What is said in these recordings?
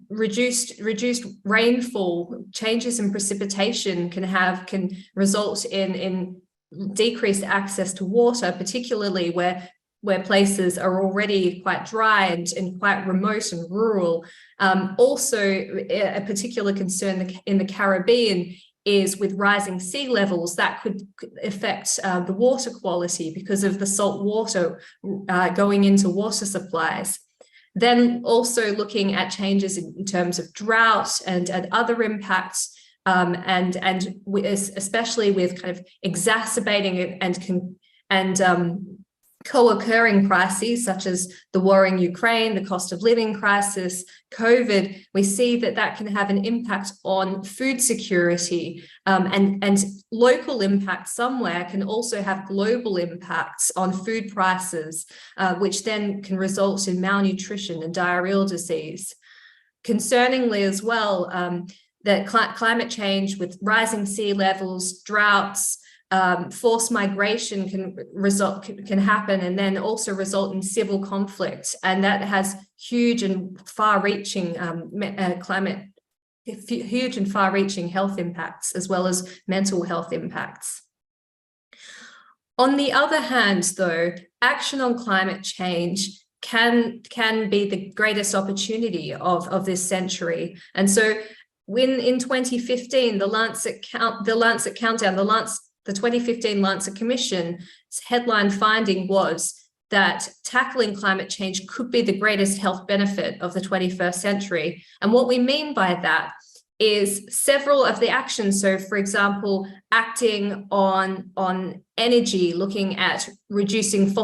reduced rainfall, changes in precipitation can result in decreased access to water, particularly where places are already quite dry and quite remote and rural. Also, a particular concern in the Caribbean is with rising sea levels that could affect the water quality because of the salt water going into water supplies. Then also looking at changes in terms of drought and other impacts, and especially with kind of exacerbating and co-occurring crises such as the war in Ukraine, the cost of living crisis, COVID. We see that can have an impact on food security, and local impact somewhere can also have global impacts on food prices, which then can result in malnutrition and diarrheal disease. Concerningly as well, that climate change with rising sea levels, droughts, forced migration can happen, and then also result in civil conflict, and that has huge and far-reaching health impacts as well as mental health impacts. On the other hand, though, action on climate change can be the greatest opportunity of this century, and so when in 2015 the 2015 Lancet Commission's headline finding was that tackling climate change could be the greatest health benefit of the 21st century. And what we mean by that is several of the actions. So, for example, acting on energy, looking at reducing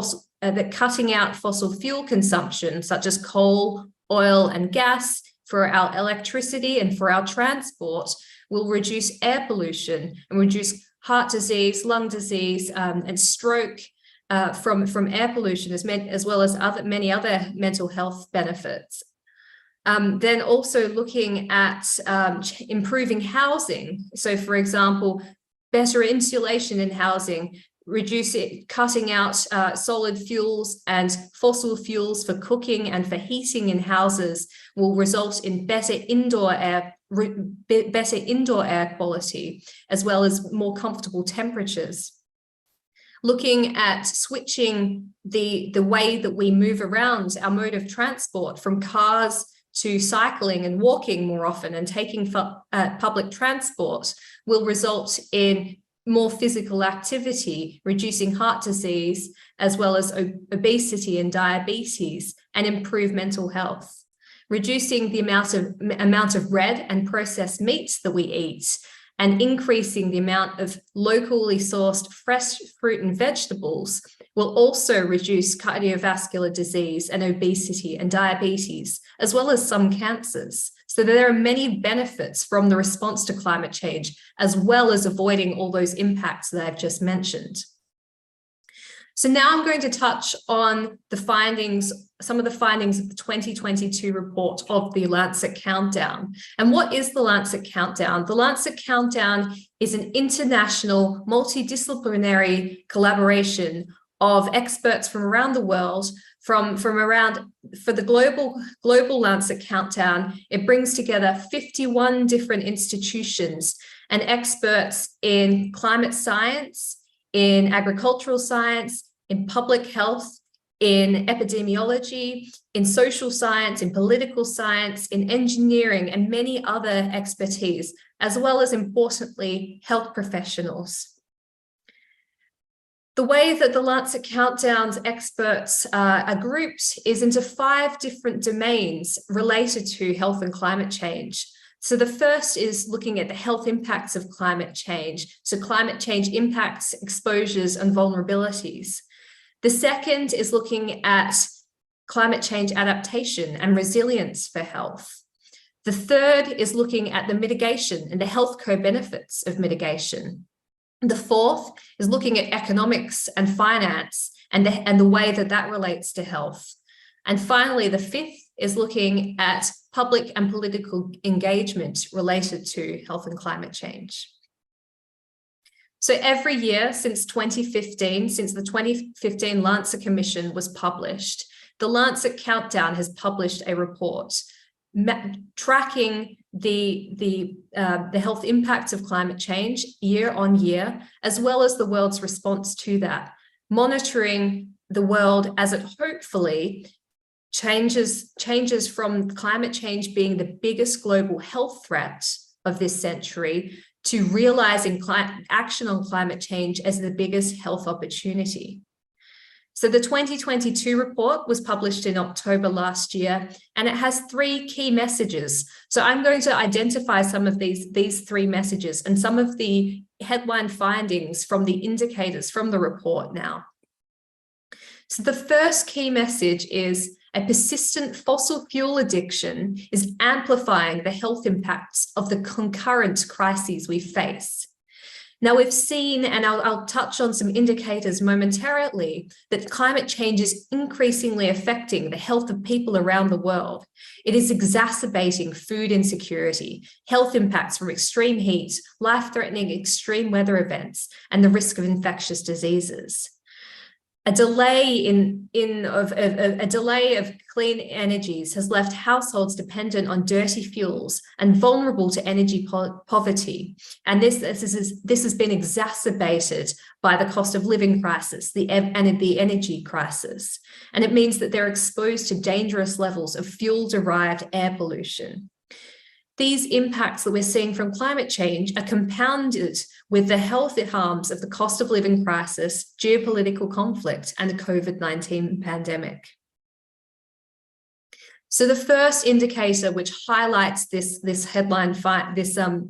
cutting out fossil fuel consumption, such as coal, oil, and gas for our electricity and for our transport, will reduce air pollution and reduce heart disease, lung disease, and stroke from air pollution, as well as many other mental health benefits. Then also looking at improving housing. So, for example, better insulation in housing, cutting out solid fuels and fossil fuels for cooking and for heating in houses will result in better indoor air quality, as well as more comfortable temperatures. Looking at switching the way that we move around, our mode of transport, from cars to cycling and walking more often and taking public transport will result in more physical activity, reducing heart disease, as well as obesity and diabetes, and improve mental health. Reducing the amount of red and processed meats that we eat, and increasing the amount of locally sourced fresh fruit and vegetables will also reduce cardiovascular disease and obesity and diabetes, as well as some cancers. So there are many benefits from the response to climate change, as well as avoiding all those impacts that I've just mentioned. So now I'm going to touch on some of the findings of the 2022 report of the Lancet Countdown. And what is the Lancet Countdown? The Lancet Countdown is an international multidisciplinary collaboration of experts from around the world. For the global Lancet Countdown, it brings together 51 different institutions and experts in climate science, in agricultural science, in public health, in epidemiology, in social science, in political science, in engineering, and many other expertise, as well as, importantly, health professionals. The way that the Lancet Countdown's experts are grouped is into 5 different domains related to health and climate change. So the first is looking at the health impacts of climate change. So climate change impacts, exposures, and vulnerabilities. The second is looking at climate change adaptation and resilience for health. The third is looking at the mitigation and the health co-benefits of mitigation. The fourth is looking at economics and finance and the way that relates to health. And finally, the fifth is looking at public and political engagement related to health and climate change. So every year since 2015, since the 2015 Lancet Commission was published, the Lancet Countdown has published a report. tracking the health impacts of climate change year on year, as well as the world's response to that, monitoring the world as it hopefully changes from climate change being the biggest global health threat of this century to realizing action on climate change as the biggest health opportunity. So the 2022 report was published in October last year, and it has 3 key messages. So I'm going to identify some of these 3 messages and some of the headline findings from the indicators from the report now. So the first key message is a persistent fossil fuel addiction is amplifying the health impacts of the concurrent crises we face. Now we've seen, and I'll touch on some indicators momentarily, that climate change is increasingly affecting the health of people around the world. It is exacerbating food insecurity, health impacts from extreme heat, life-threatening extreme weather events, and the risk of infectious diseases. A delay of clean energies has left households dependent on dirty fuels and vulnerable to energy poverty. And this has been exacerbated by the cost of living crisis and the energy crisis. And it means that they're exposed to dangerous levels of fuel-derived air pollution. These impacts that we're seeing from climate change are compounded with the health harms of the cost of living crisis, geopolitical conflict, and the COVID-19 pandemic. So the first indicator which highlights this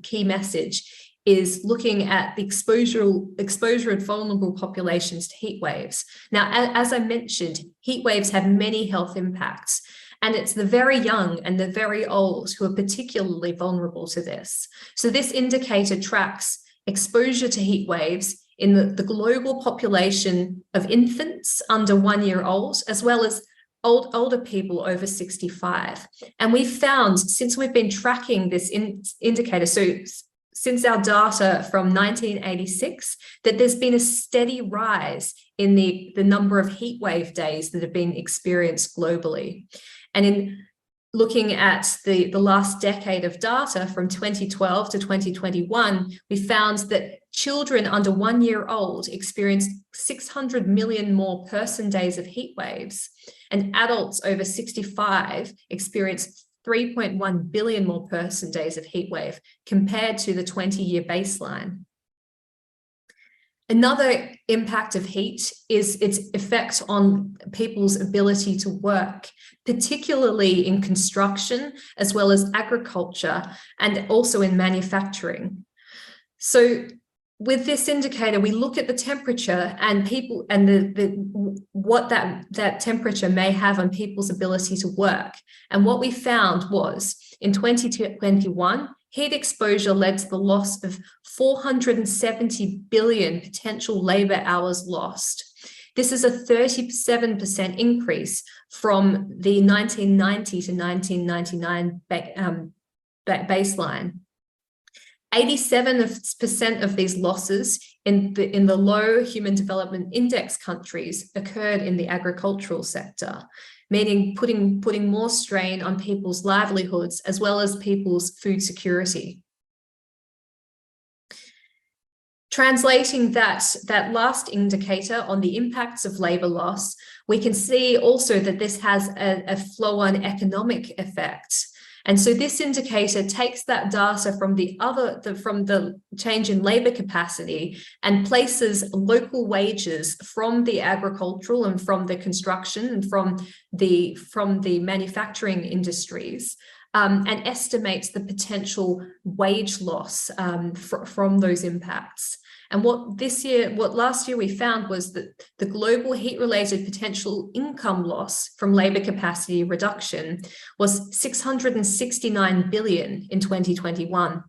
key message is looking at the exposure of vulnerable populations to heat waves. Now, as I mentioned, heat waves have many health impacts. And it's the very young and the very old who are particularly vulnerable to this. So this indicator tracks exposure to heat waves in the global population of infants under 1 year old, as well as older people over 65. And we've found, since we've been tracking this indicator, so since our data from 1986, that there's been a steady rise in the number of heat wave days that have been experienced globally. And in looking at the last decade of data from 2012 to 2021, we found that children under 1 year old experienced 600 million more person days of heat waves, and adults over 65 experienced 3.1 billion more person days of heat wave compared to the 20-year baseline. Another impact of heat is its effect on people's ability to work, particularly in construction, as well as agriculture, and also in manufacturing. So with this indicator, we look at the temperature and people and what that temperature may have on people's ability to work. And what we found was in 2021, heat exposure led to the loss of 470 billion potential labor hours lost. This is a 37% increase from the 1990 to 1999 baseline. 87% of these losses in the low human development index countries occurred in the agricultural sector, meaning putting more strain on people's livelihoods as well as people's food security. Translating that last indicator on the impacts of labor loss, we can see also that this has a flow-on economic effect. And so this indicator takes that data from the change in labor capacity and places local wages from the agricultural and from the construction and from the manufacturing industries, and estimates the potential wage loss from those impacts. And what last year we found was that the global heat-related potential income loss from labor capacity reduction was 669 billion in 2021.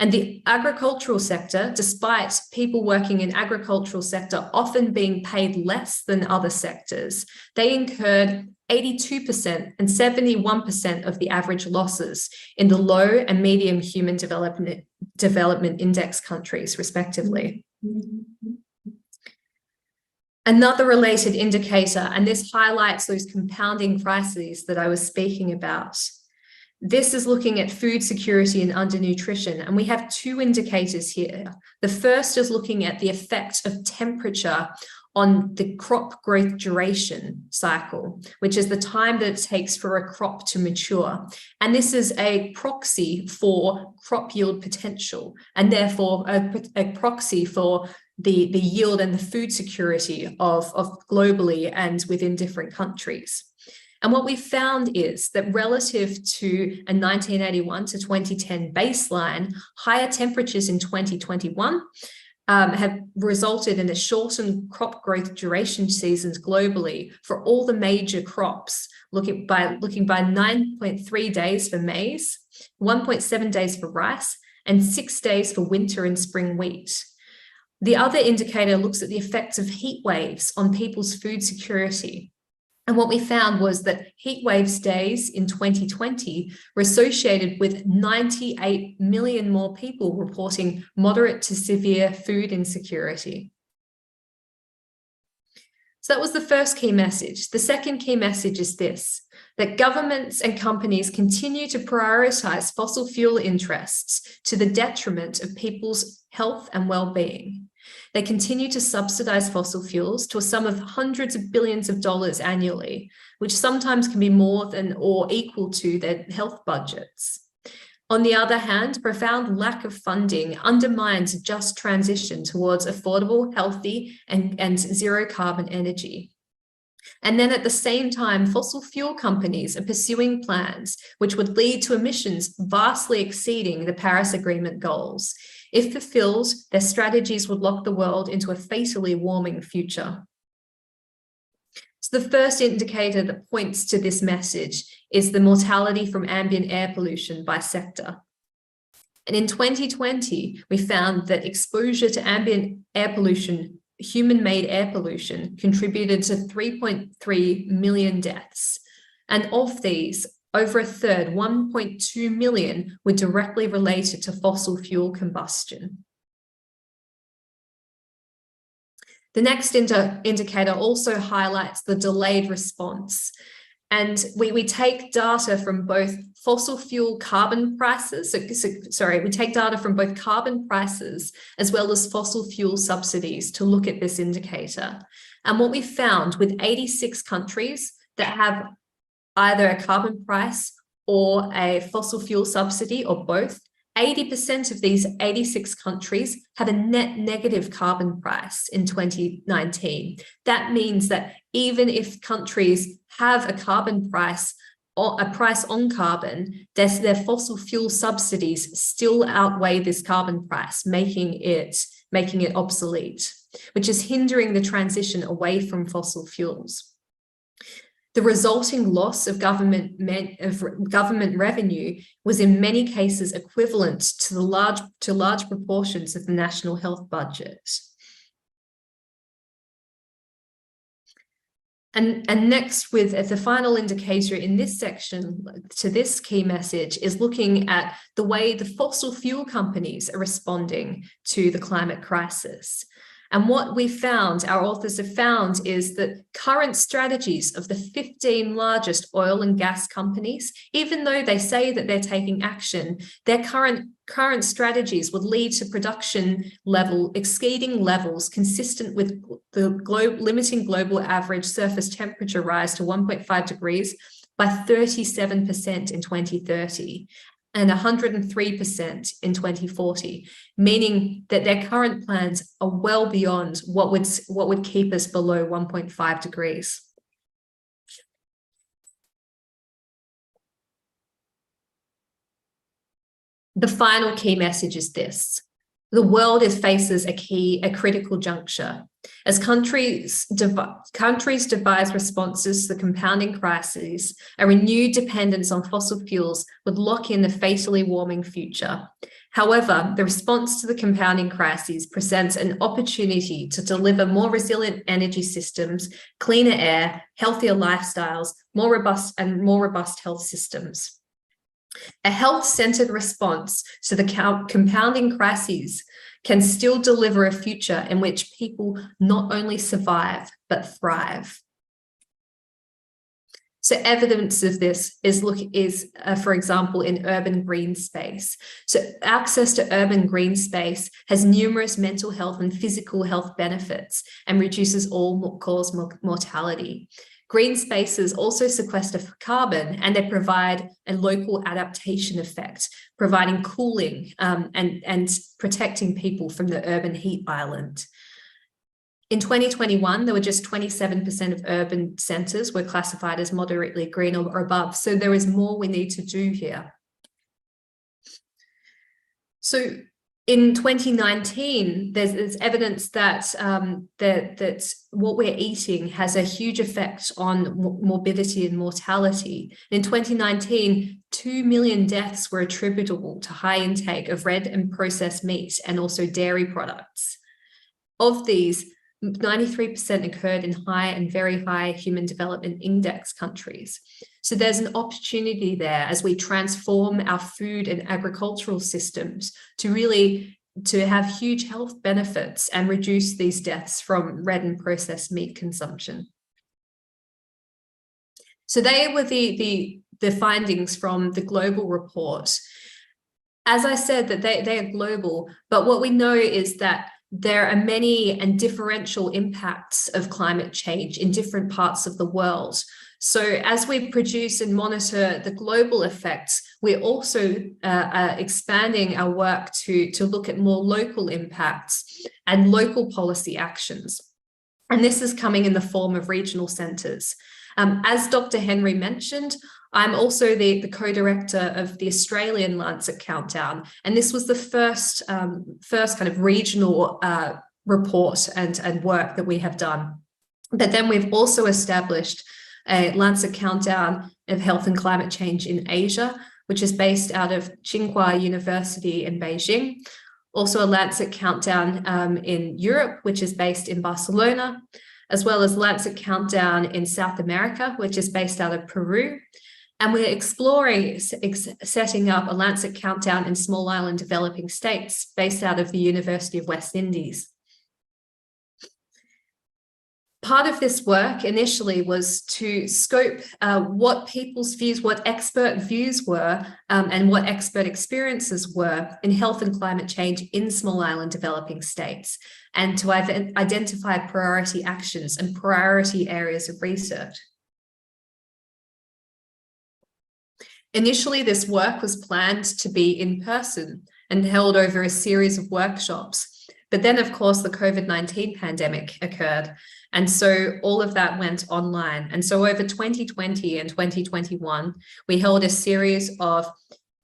And the agricultural sector, despite people working in agricultural sector often being paid less than other sectors, they incurred 82% and 71% of the average losses in the low and medium human development index countries, respectively. Another related indicator, and this highlights those compounding crises that I was speaking about, This is looking at food security and undernutrition, and we have two indicators here. The first is looking at the effect of temperature on the crop growth duration cycle, which is the time that it takes for a crop to mature. And this is a proxy for crop yield potential, and therefore a proxy for the yield and the food security of globally and within different countries. And what we found is that relative to a 1981 to 2010 baseline, higher temperatures in 2021 have resulted in a shortened crop growth duration seasons globally for all the major crops, looking by 9.3 days for maize, 1.7 days for rice, and 6 days for winter and spring wheat. The other indicator looks at the effects of heat waves on people's food security. And what we found was that heat waves days in 2020 were associated with 98 million more people reporting moderate to severe food insecurity. So that was the first key message. The second key message is this, that governments and companies continue to prioritize fossil fuel interests to the detriment of people's health and well-being. They continue to subsidize fossil fuels to a sum of hundreds of billions of dollars annually, which sometimes can be more than or equal to their health budgets. On the other hand, profound lack of funding undermines a just transition towards affordable, healthy, and zero carbon energy. And then at the same time, fossil fuel companies are pursuing plans which would lead to emissions vastly exceeding the Paris Agreement goals. If fulfilled, their strategies would lock the world into a fatally warming future. So the first indicator that points to this message is the mortality from ambient air pollution by sector. And in 2020, we found that exposure to ambient air pollution, human-made air pollution, contributed to 3.3 million deaths. And of these, over a third, 1.2 million, were directly related to fossil fuel combustion. The next indicator also highlights the delayed response. And we take data from both fossil fuel carbon prices, we take data from both carbon prices as well as fossil fuel subsidies to look at this indicator. And what we found with 86 countries that have either a carbon price or a fossil fuel subsidy or both, 80% of these 86 countries have a net negative carbon price in 2019. That means that even if countries have a carbon price or a price on carbon, their fossil fuel subsidies still outweigh this carbon price, making it obsolete, which is hindering the transition away from fossil fuels. The resulting loss of government revenue was in many cases equivalent to large proportions of the national health budget. And next, with the final indicator in this section to this key message is looking at the way the fossil fuel companies are responding to the climate crisis. And what we found, our authors have found, is that current strategies of the 15 largest oil and gas companies, even though they say that they're taking action, their current strategies would lead to production level exceeding levels consistent with the limiting global average surface temperature rise to 1.5 degrees by 37% in 2030. And 103% in 2040, meaning that their current plans are well beyond what would keep us below 1.5 degrees. The final key message is this. The world faces a critical juncture. As countries devise responses to the compounding crises, a renewed dependence on fossil fuels would lock in a fatally warming future. However, the response to the compounding crises presents an opportunity to deliver more resilient energy systems, cleaner air, healthier lifestyles, more robust health systems. A health-centered response to the compounding crises can still deliver a future in which people not only survive, but thrive. So evidence of this is, for example, in urban green space. So access to urban green space has numerous mental health and physical health benefits and reduces all-cause mortality. Green spaces also sequester carbon, and they provide a local adaptation effect, providing cooling and protecting people from the urban heat island. In 2021, there were just 27% of urban centres were classified as moderately green or above. So there is more we need to do here. So in 2019, there's evidence that, that what we're eating has a huge effect on morbidity and mortality. In 2019, 2 million deaths were attributable to high intake of red and processed meat and also dairy products. Of these, 93% occurred in high and very high human development index countries. So there's an opportunity there as we transform our food and agricultural systems to have huge health benefits and reduce these deaths from red and processed meat consumption. So they were the findings from the global report. As I said, that they are global, but what we know is that there are many and differential impacts of climate change in different parts of the world. So as we produce and monitor the global effects, we're also expanding our work to look at more local impacts and local policy actions. And this is coming in the form of regional centres. As Dr. Henry mentioned, I'm also the co-director of the Australian Lancet Countdown, and this was the first kind of regional report and work that we have done. But then we've also established a Lancet Countdown of Health and Climate Change in Asia, which is based out of Tsinghua University in Beijing. Also a Lancet Countdown in Europe, which is based in Barcelona, as well as Lancet Countdown in South America, which is based out of Peru. And we're exploring setting up a Lancet Countdown in small island developing states based out of the University of West Indies. Part of this work initially was to scope what people's views, what expert views were, and what expert experiences were in health and climate change in small island developing states, and to identify priority actions and priority areas of research. Initially, this work was planned to be in person and held over a series of workshops. But then, of course, the COVID-19 pandemic occurred. And so all of that went online. And so over 2020 and 2021, we held a series of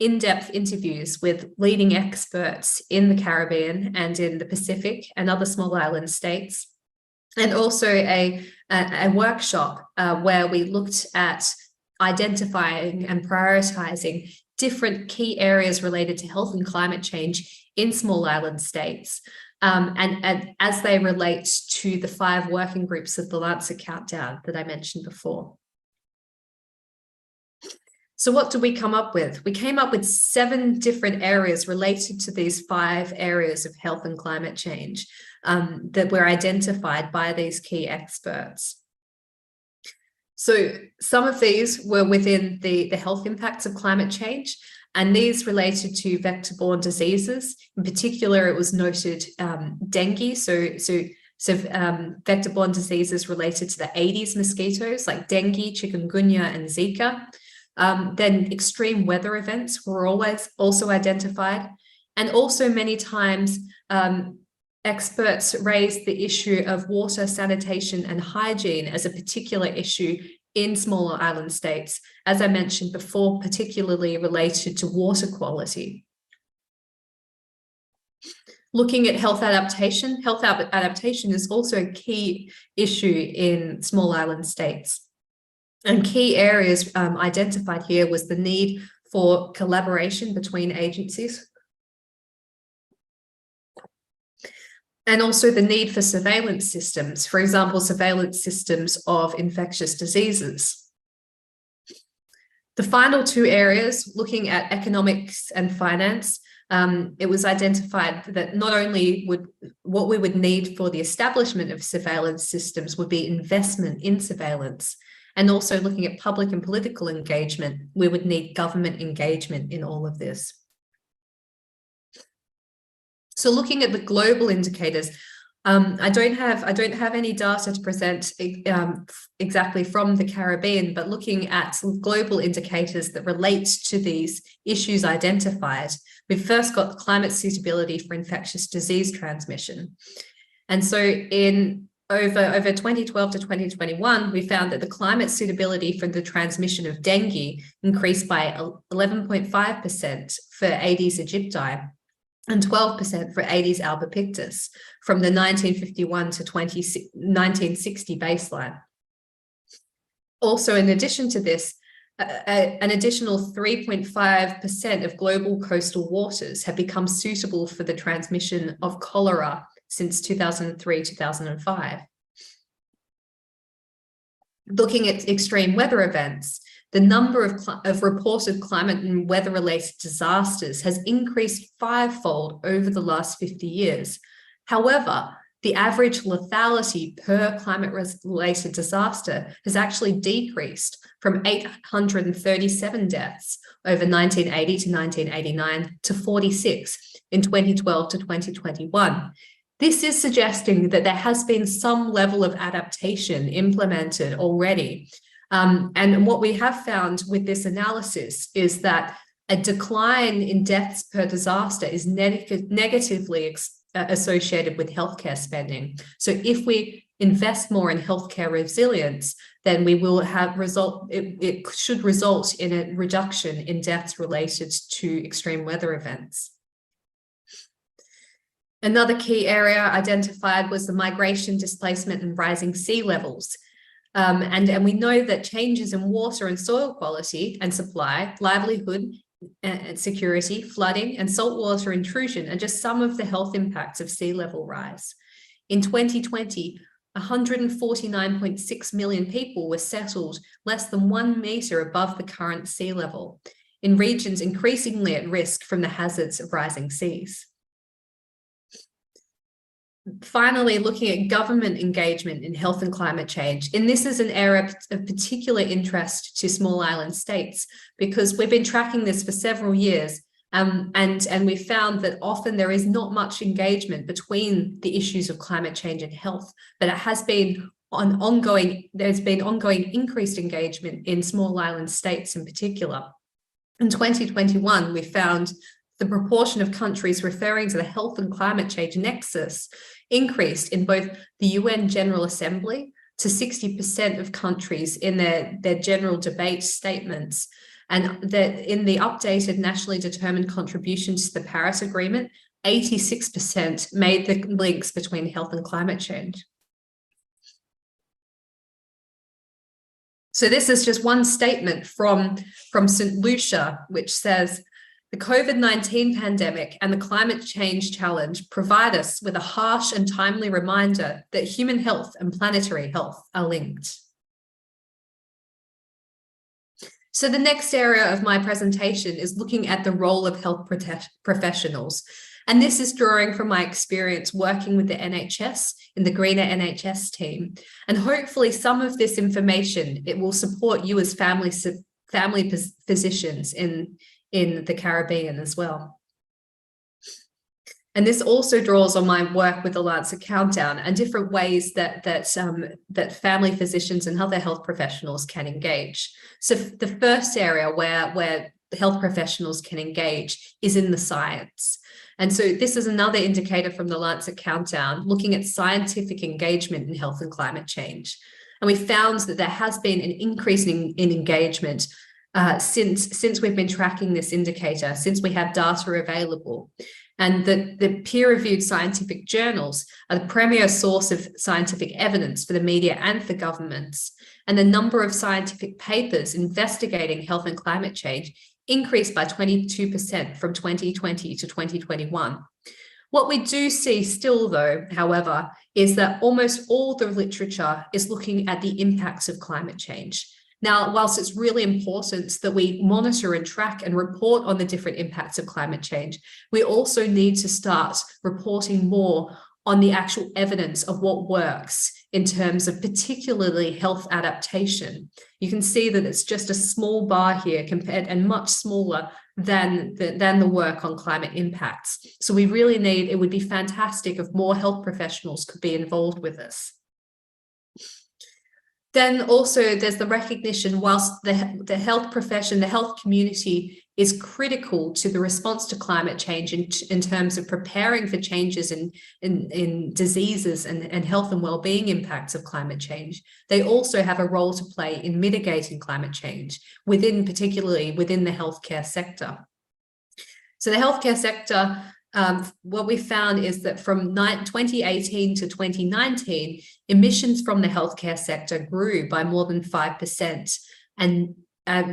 in-depth interviews with leading experts in the Caribbean and in the Pacific and other small island states. And also a workshop where we looked at identifying and prioritizing different key areas related to health and climate change in small island states, and as they relate to the 5 working groups of the Lancet Countdown that I mentioned before. So what did we come up with? We came up with 7 different areas related to these 5 areas of health and climate change that were identified by these key experts. So some of these were within the health impacts of climate change, and these related to vector-borne diseases. In particular, it was noted dengue, so vector-borne diseases related to the Aedes mosquitoes like dengue, chikungunya, and Zika. Then extreme weather events were also identified, and also many times experts raised the issue of water, sanitation, and hygiene as a particular issue in smaller island states, as I mentioned before, particularly related to water quality. Looking at health adaptation is also a key issue in small island states. And key areas identified here was the need for collaboration between agencies, and also the need for surveillance systems, for example, surveillance systems of infectious diseases. The final 2 areas, looking at economics and finance, it was identified that not only would what we would need for the establishment of surveillance systems would be investment in surveillance, And also looking at public and political engagement, we would need government engagement in all of this. So looking at the global indicators, I don't have any data to present exactly from the Caribbean, but looking at global indicators that relate to these issues identified, we've first got climate suitability for infectious disease transmission. And so in over 2012 to 2021, we found that the climate suitability for the transmission of dengue increased by 11.5% for Aedes aegypti and 12% for Aedes albopictus from the 1951 to 1960 baseline. Also, in addition to this, an additional 3.5% of global coastal waters have become suitable for the transmission of cholera since 2003-2005. Looking at extreme weather events, the number of reported climate and weather-related disasters has increased fivefold over the last 50 years. However, the average lethality per climate-related disaster has actually decreased from 837 deaths over 1980 to 1989 to 46 in 2012 to 2021. This is suggesting that there has been some level of adaptation implemented already. And what we have found with this analysis is that a decline in deaths per disaster is negatively associated with healthcare spending. So if we invest more in healthcare resilience, then we will have it should result in a reduction in deaths related to extreme weather events. Another key area identified was the migration, displacement, and rising sea levels. And we know that changes in water and soil quality and supply, livelihood and security, flooding, and saltwater intrusion are just some of the health impacts of sea level rise. In 2020, 149.6 million people were settled less than 1 meter above the current sea level, in regions increasingly at risk from the hazards of rising seas. Finally, looking at government engagement in health and climate change. And this is an area of particular interest to small island states, because we've been tracking this for several years. And we found that often there is not much engagement between the issues of climate change and health, but it has been there's been ongoing increased engagement in small island states in particular. In 2021, we found the proportion of countries referring to the health and climate change nexus increased in both the UN General Assembly to 60% of countries in their general debate statements, and that in the updated nationally determined contributions to the Paris Agreement, 86% made the links between health and climate change. So this is just one statement from St. Lucia, which says, the COVID-19 pandemic and the climate change challenge provide us with a harsh and timely reminder that human health and planetary health are linked. So the next area of my presentation is looking at the role of health professionals. And this is drawing from my experience working with the NHS in the Greener NHS team. And hopefully some of this information, it will support you as family physicians in the Caribbean as well. And this also draws on my work with the Lancet Countdown and different ways that family physicians and other health professionals can engage. So the first area where health professionals can engage is in the science. And so this is another indicator from the Lancet Countdown, looking at scientific engagement in health and climate change. And we found that there has been an increase in engagement since we've been tracking this indicator, since we have data available. And the peer-reviewed scientific journals are the premier source of scientific evidence for the media and for governments. And the number of scientific papers investigating health and climate change increased by 22% from 2020 to 2021. What we do see still, though, however, is that almost all the literature is looking at the impacts of climate change. Now, whilst it's really important that we monitor and track and report on the different impacts of climate change, we also need to start reporting more on the actual evidence of what works in terms of particularly health adaptation. You can see that it's just a small bar here compared, and much smaller than the work on climate impacts. So we really need, it would be fantastic if more health professionals could be involved with this. Then also there's the recognition, whilst the health profession, the health community is critical to the response to climate change in terms of preparing for changes in diseases and health and well-being impacts of climate change, they also have a role to play in mitigating climate change, particularly within the healthcare sector. So the healthcare sector, what we found is that from 2018 to 2019, emissions from the healthcare sector grew by more than 5% and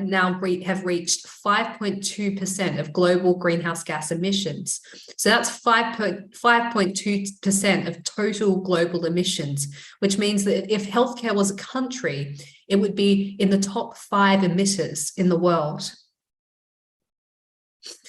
now have reached 5.2% of global greenhouse gas emissions. So that's 5.2% of total global emissions, which means that if healthcare was a country, it would be in the top 5 emitters in the world.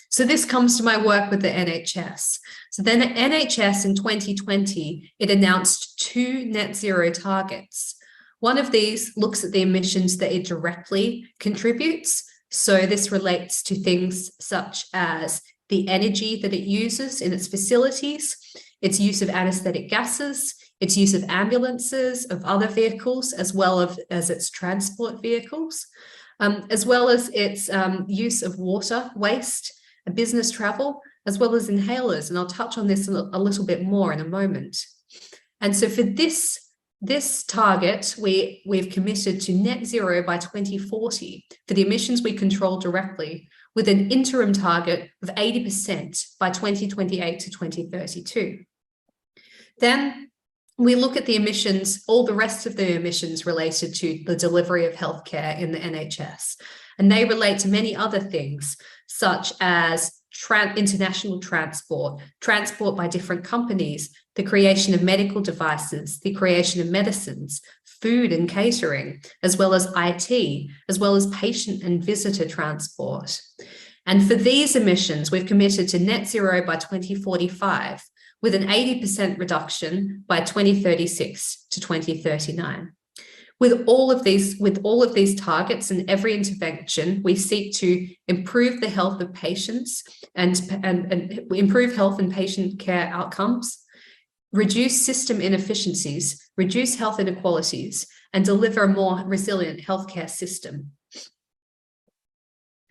So this comes to my work with the NHS. So then the NHS in 2020, it announced 2 net zero targets. One of these looks at the emissions that it directly contributes. So this relates to things such as the energy that it uses in its facilities, its use of anesthetic gases, its use of ambulances, of other vehicles, as well as its transport vehicles, as well as its use of water waste, business travel, as well as inhalers. And I'll touch on this a little bit more in a moment. And so for this target, we've committed to net zero by 2040 for the emissions we control directly, with an interim target of 80% by 2028 to 2032. Then we look at the emissions, all the rest of the emissions related to the delivery of healthcare in the NHS. And they relate to many other things, such as international transport by different companies, the creation of medical devices, the creation of medicines, food and catering, as well as IT, as well as patient and visitor transport. And for these emissions, we've committed to net zero by 2045, with an 80% reduction by 2036 to 2039. With all of these targets and every intervention, we seek to improve the health of patients and improve health and patient care outcomes, reduce system inefficiencies, reduce health inequalities, and deliver a more resilient healthcare system.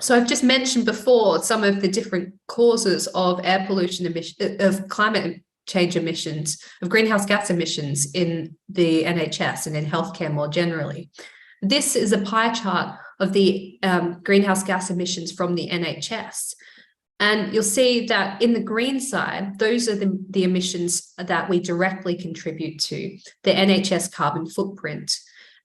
So I've just mentioned before some of the different causes of air pollution emission, of climate change emissions, of greenhouse gas emissions in the NHS and in healthcare more generally. This is a pie chart of the greenhouse gas emissions from the NHS. And you'll see that in the green side, those are the emissions that we directly contribute to, the NHS carbon footprint.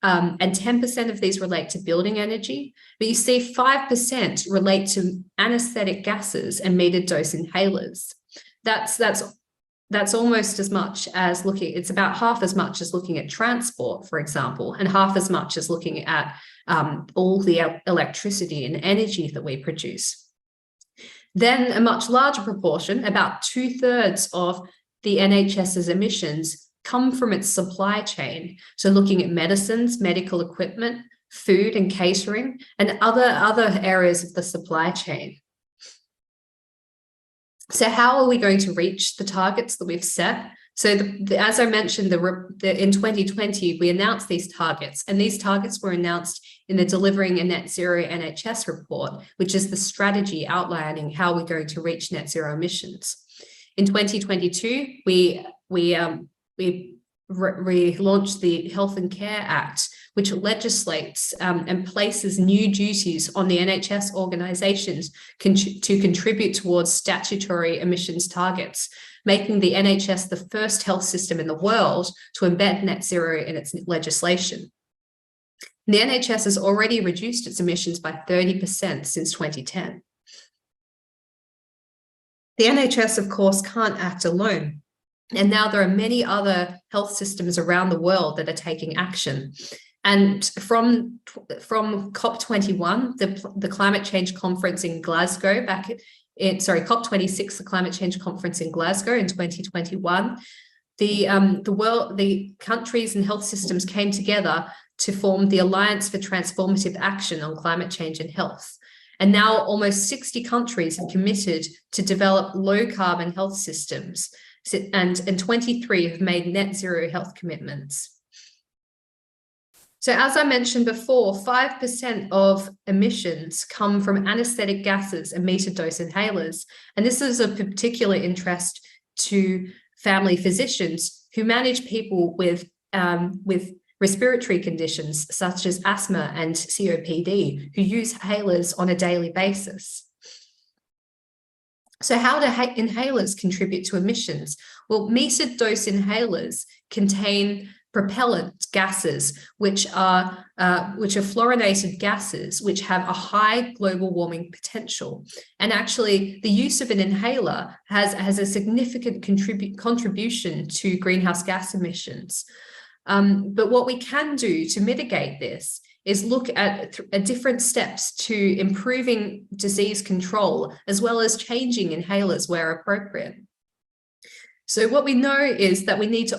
And 10% of these relate to building energy, but you see 5% relate to anesthetic gases and metered dose inhalers. That's almost as much as it's about half as much as looking at transport, for example, and half as much as looking at all the electricity and energy that we produce. Then a much larger proportion, about 2/3 of the NHS's emissions, come from its supply chain. So looking at medicines, medical equipment, food and catering, and other areas of the supply chain. So how are we going to reach the targets that we've set? So as I mentioned, in 2020, we announced these targets, and these targets were announced in the Delivering a Net Zero NHS report, which is the strategy outlining how we're going to reach net zero emissions. In 2022, we launched the Health and Care Act, which legislates and places new duties on the NHS organisations to contribute towards statutory emissions targets, making the NHS the first health system in the world to embed net zero in its legislation. And the NHS has already reduced its emissions by 30% since 2010. The NHS, of course, can't act alone. And now there are many other health systems around the world that are taking action. And from COP21, the climate change conference in Glasgow COP26, the climate change conference in Glasgow in 2021, the countries and health systems came together to form the Alliance for Transformative Action on Climate Change and Health. And now almost 60 countries have committed to develop low carbon health systems, and 23 have made net zero health commitments. So as I mentioned before, 5% of emissions come from anesthetic gases and metered dose inhalers. And this is of particular interest to family physicians who manage people with respiratory conditions such as asthma and COPD, who use inhalers on a daily basis. So how do inhalers contribute to emissions? Well, metered dose inhalers contain propellant gases, which are fluorinated gases, which have a high global warming potential. And actually, the use of an inhaler has a significant contribution to greenhouse gas emissions. But what we can do to mitigate this is look at different steps to improving disease control, as well as changing inhalers where appropriate. So what we know is that we need to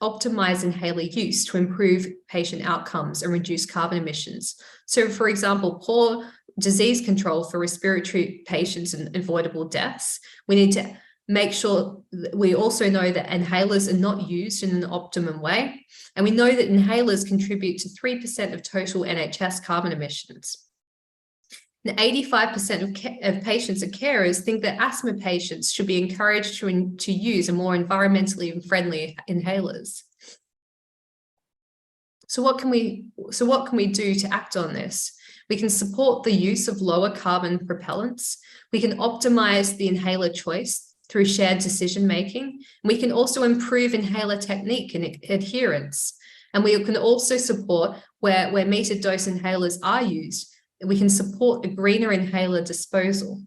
optimize inhaler use to improve patient outcomes and reduce carbon emissions. So for example, poor disease control for respiratory patients and avoidable deaths. We need to make sure that we also know that inhalers are not used in an optimum way. And we know that inhalers contribute to 3% of total NHS carbon emissions. And 85% of patients and carers think that asthma patients should be encouraged to use a more environmentally friendly inhalers. So what can we do to act on this? We can support the use of lower carbon propellants. We can optimize the inhaler choice through shared decision making. We can also improve inhaler technique and adherence. And we can also support where metered dose inhalers are used. We can support a greener inhaler disposal.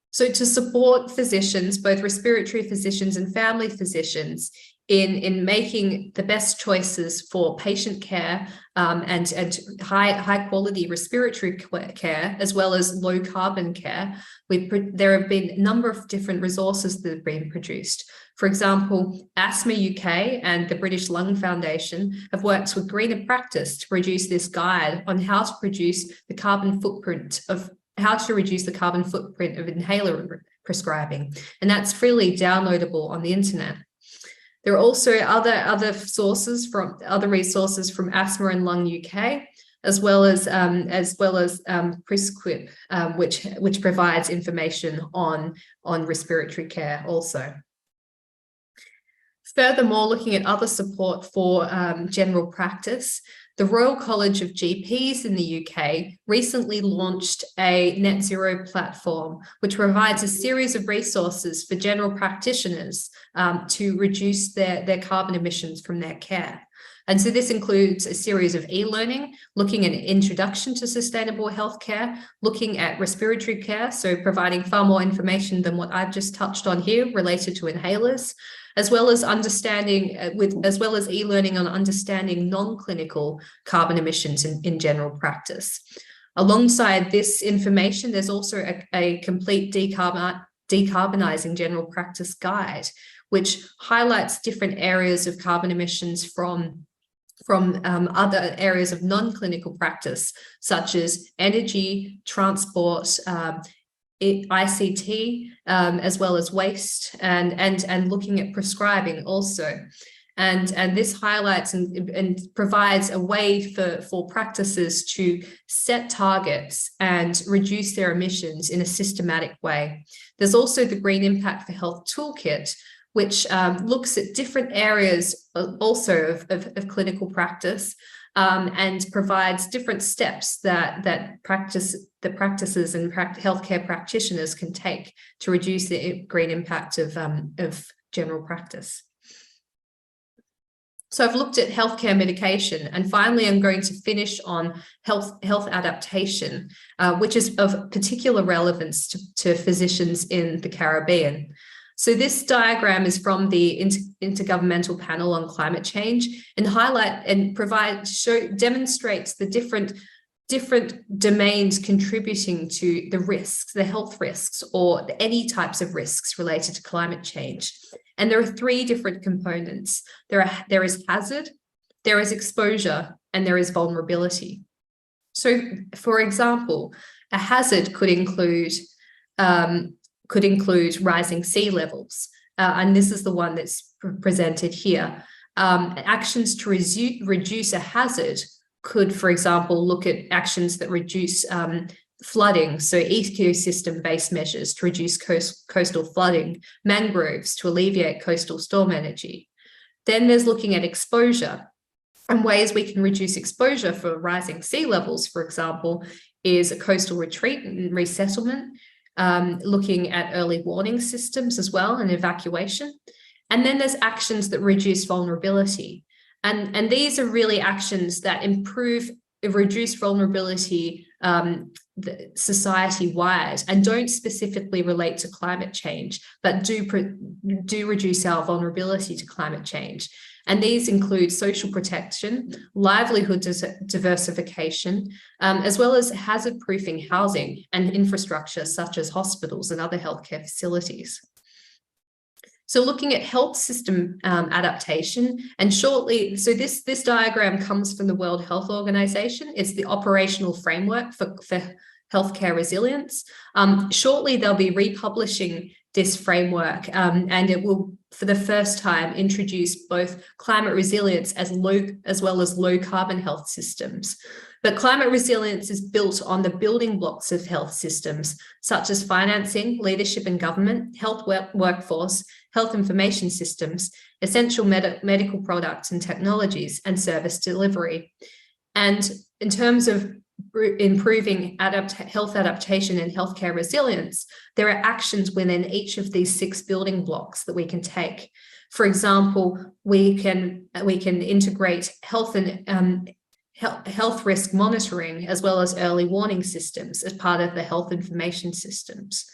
So to support physicians, both respiratory physicians and family physicians, in making the best choices for patient care and high quality respiratory care, as well as low carbon care, there have been a number of different resources that have been produced. For example, Asthma UK and the British Lung Foundation have worked with Greener Practice to produce this guide on how to reduce the carbon footprint of inhaler prescribing, and that's freely downloadable on the internet. There are also other resources from Asthma and Lung UK, as well as Prescrip, which provides information on respiratory care also. Furthermore, looking at other support for general practice, the Royal College of GPs in the UK recently launched a net zero platform, which provides a series of resources for general practitioners to reduce their carbon emissions from their care. And so this includes a series of e-learning, looking at an introduction to sustainable healthcare, looking at respiratory care, so providing far more information than what I've just touched on here related to inhalers, as well as e-learning on understanding non-clinical carbon emissions in general practice. Alongside this information, there's also a complete decarbonizing general practice guide, which highlights different areas of carbon emissions from other areas of non-clinical practice, such as energy, transport, ICT, as well as waste, and looking at prescribing also. And this highlights and provides a way for practices to set targets and reduce their emissions in a systematic way. There's also the Green Impact for Health Toolkit, which looks at different areas also of clinical practice, and provides different steps that practices and healthcare practitioners can take to reduce the green impact of general practice. So I've looked at healthcare mitigation, and finally I'm going to finish on health adaptation, which is of particular relevance to physicians in the Caribbean. So this diagram is from the Intergovernmental Panel on Climate Change, and demonstrates the different domains contributing to the risks, the health risks, or any types of risks related to climate change. And there are three different components. There is hazard, there is exposure, and there is vulnerability. So, for example, a hazard could include rising sea levels, and this is the one that's presented here. Actions to reduce a hazard could, for example, look at actions that reduce flooding, so ecosystem-based measures to reduce coastal flooding, mangroves to alleviate coastal storm energy. Then there's looking at exposure, and ways we can reduce exposure for rising sea levels, for example, is a coastal retreat and resettlement, looking at early warning systems as well and evacuation. And then there's actions that reduce vulnerability. And these are really actions that reduce vulnerability society-wide and don't specifically relate to climate change, but do reduce our vulnerability to climate change. And these include social protection, livelihood diversification, as well as hazard-proofing housing and infrastructure such as hospitals and other healthcare facilities. So looking at health system adaptation, and shortly, so this diagram comes from the World Health Organization. It's the operational framework for healthcare resilience. Shortly, they'll be republishing this framework, and it will, for the first time, introduce both climate resilience as well as low carbon health systems. But climate resilience is built on the building blocks of health systems, such as financing, leadership and government, health workforce, health information systems, essential medical products and technologies, and service delivery. And in terms of improving health adaptation and healthcare resilience, there are actions within each of these 6 building blocks that we can take. For example, we can integrate health and health risk monitoring as well as early warning systems as part of the health information systems.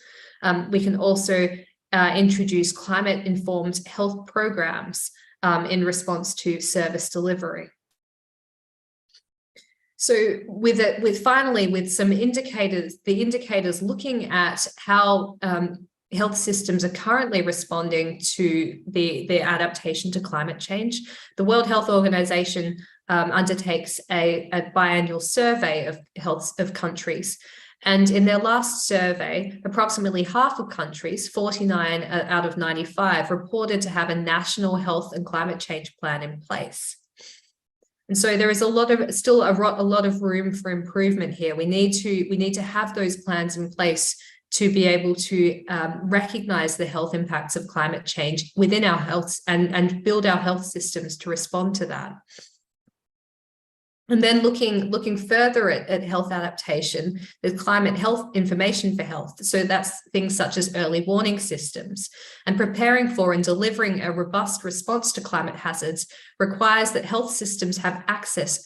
We can also introduce climate-informed health programs in response to service delivery. So finally, with some indicators, the indicators looking at how health systems are currently responding to the adaptation to climate change, the World Health Organization undertakes a biannual survey of countries. And in their last survey, approximately half of countries, 49 out of 95, reported to have a national health and climate change plan in place. And so there is still a lot of room for improvement here. We need to have those plans in place to be able to recognize the health impacts of climate change within our health and build our health systems to respond to that. And then looking further at health adaptation, there's climate health information for health. So that's things such as early warning systems. And preparing for and delivering a robust response to climate hazards requires that health systems have access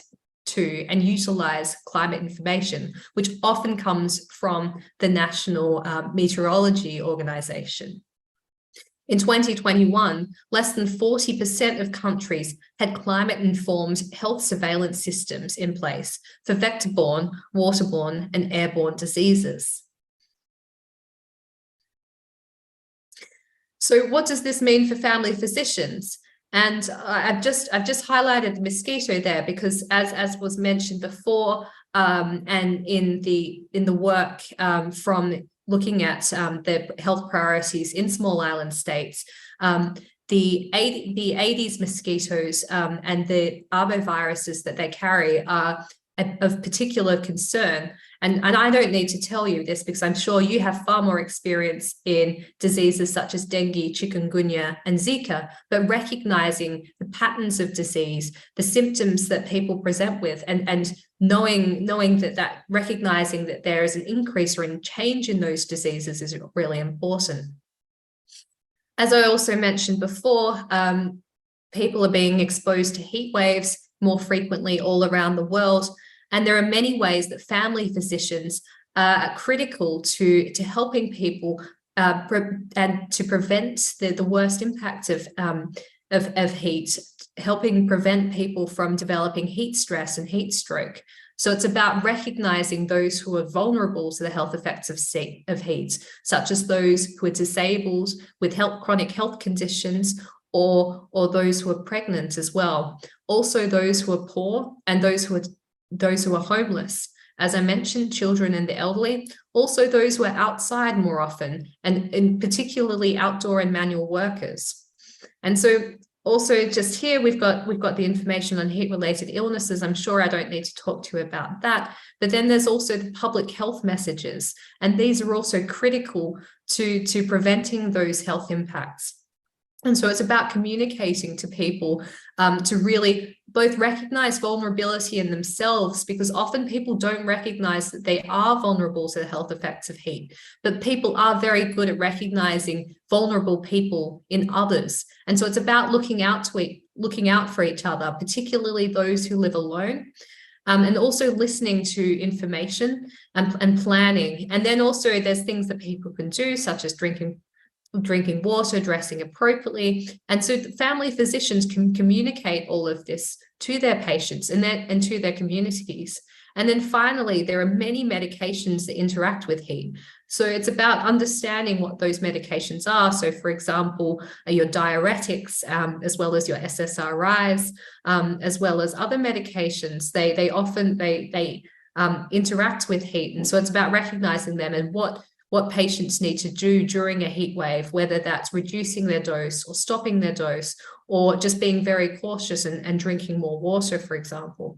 to and utilize climate information, which often comes from the National Meteorology Organization. In 2021, less than 40% of countries had climate-informed health surveillance systems in place for vector-borne, waterborne, and airborne diseases. So what does this mean for family physicians? And I've just highlighted the mosquito there because, as was mentioned before, and in the work from looking at the health priorities in small island states, the Aedes mosquitoes and the arboviruses that they carry are of particular concern. And I don't need to tell you this because I'm sure you have far more experience in diseases such as dengue, chikungunya, and Zika, but recognizing the patterns of disease, the symptoms that people present with, and knowing that recognizing that there is an increase or a change in those diseases is really important. As I also mentioned before, people are being exposed to heat waves more frequently all around the world. And there are many ways that family physicians are critical to helping people and to prevent the worst impact of heat, helping prevent people from developing heat stress and heat stroke. So it's about recognizing those who are vulnerable to the health effects of heat, such as those who are disabled with chronic health conditions, or those who are pregnant as well. Also those who are poor and those who are homeless. As I mentioned, children and the elderly, also those who are outside more often, and particularly outdoor and manual workers. And so also just here, we've got the information on heat-related illnesses. I'm sure I don't need to talk to you about that. But then there's also the public health messages, and these are also critical to preventing those health impacts. And so it's about communicating to people to really both recognize vulnerability in themselves, because often people don't recognize that they are vulnerable to the health effects of heat, but people are very good at recognizing vulnerable people in others. And so it's about looking out for each other, particularly those who live alone. And also listening to information and planning. And then also there's things that people can do, such as drinking water, dressing appropriately. And so family physicians can communicate all of this to their patients and to their communities. And then finally, there are many medications that interact with heat. So it's about understanding what those medications are. So for example, your diuretics, as well as your SSRIs, as well as other medications, they often interact with heat. And so it's about recognizing them and what patients need to do during a heat wave, whether that's reducing their dose or stopping their dose, or just being very cautious and drinking more water, for example.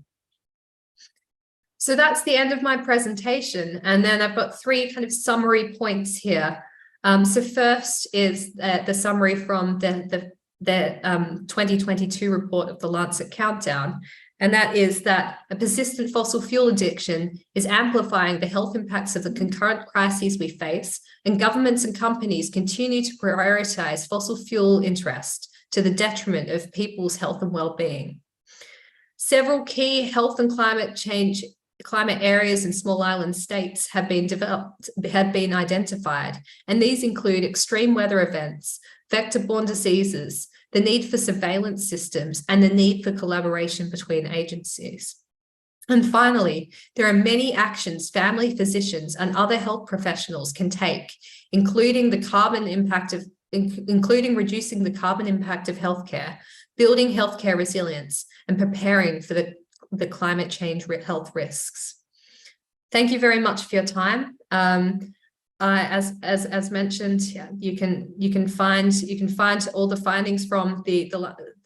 So that's the end of my presentation. And then I've got 3 kind of summary points here. So first is the summary from the 2022 report of the Lancet Countdown. And that is that a persistent fossil fuel addiction is amplifying the health impacts of the concurrent crises we face, and governments and companies continue to prioritize fossil fuel interest to the detriment of people's health and well-being. Several key health and climate areas in small island states have been identified, and these include extreme weather events, vector-borne diseases, the need for surveillance systems, and the need for collaboration between agencies. And finally, there are many actions family physicians and other health professionals can take, including reducing the carbon impact of healthcare, building healthcare resilience, and preparing for the climate change health risks. Thank you very much for your time. As mentioned, you can find all the findings from the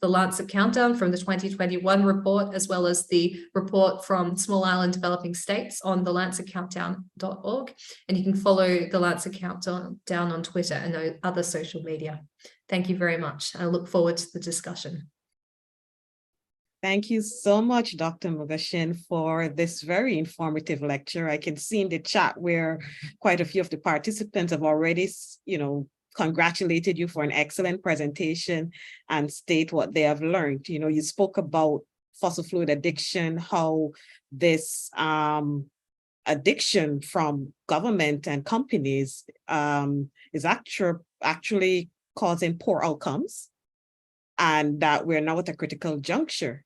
Lancet Countdown from the 2021 report, as well as the report from Small Island Developing States on the lancetcountdown.org, and you can follow the Lancet Countdown on Twitter and other social media. Thank you very much. I look forward to the discussion. Thank you so much, Dr. Mogoshin, for this very informative lecture. I can see in the chat where quite a few of the participants have already, congratulated you for an excellent presentation and state what they have learned. You spoke about fossil fuel addiction, how this addiction from government and companies is actually causing poor outcomes, and that we're now at a critical juncture.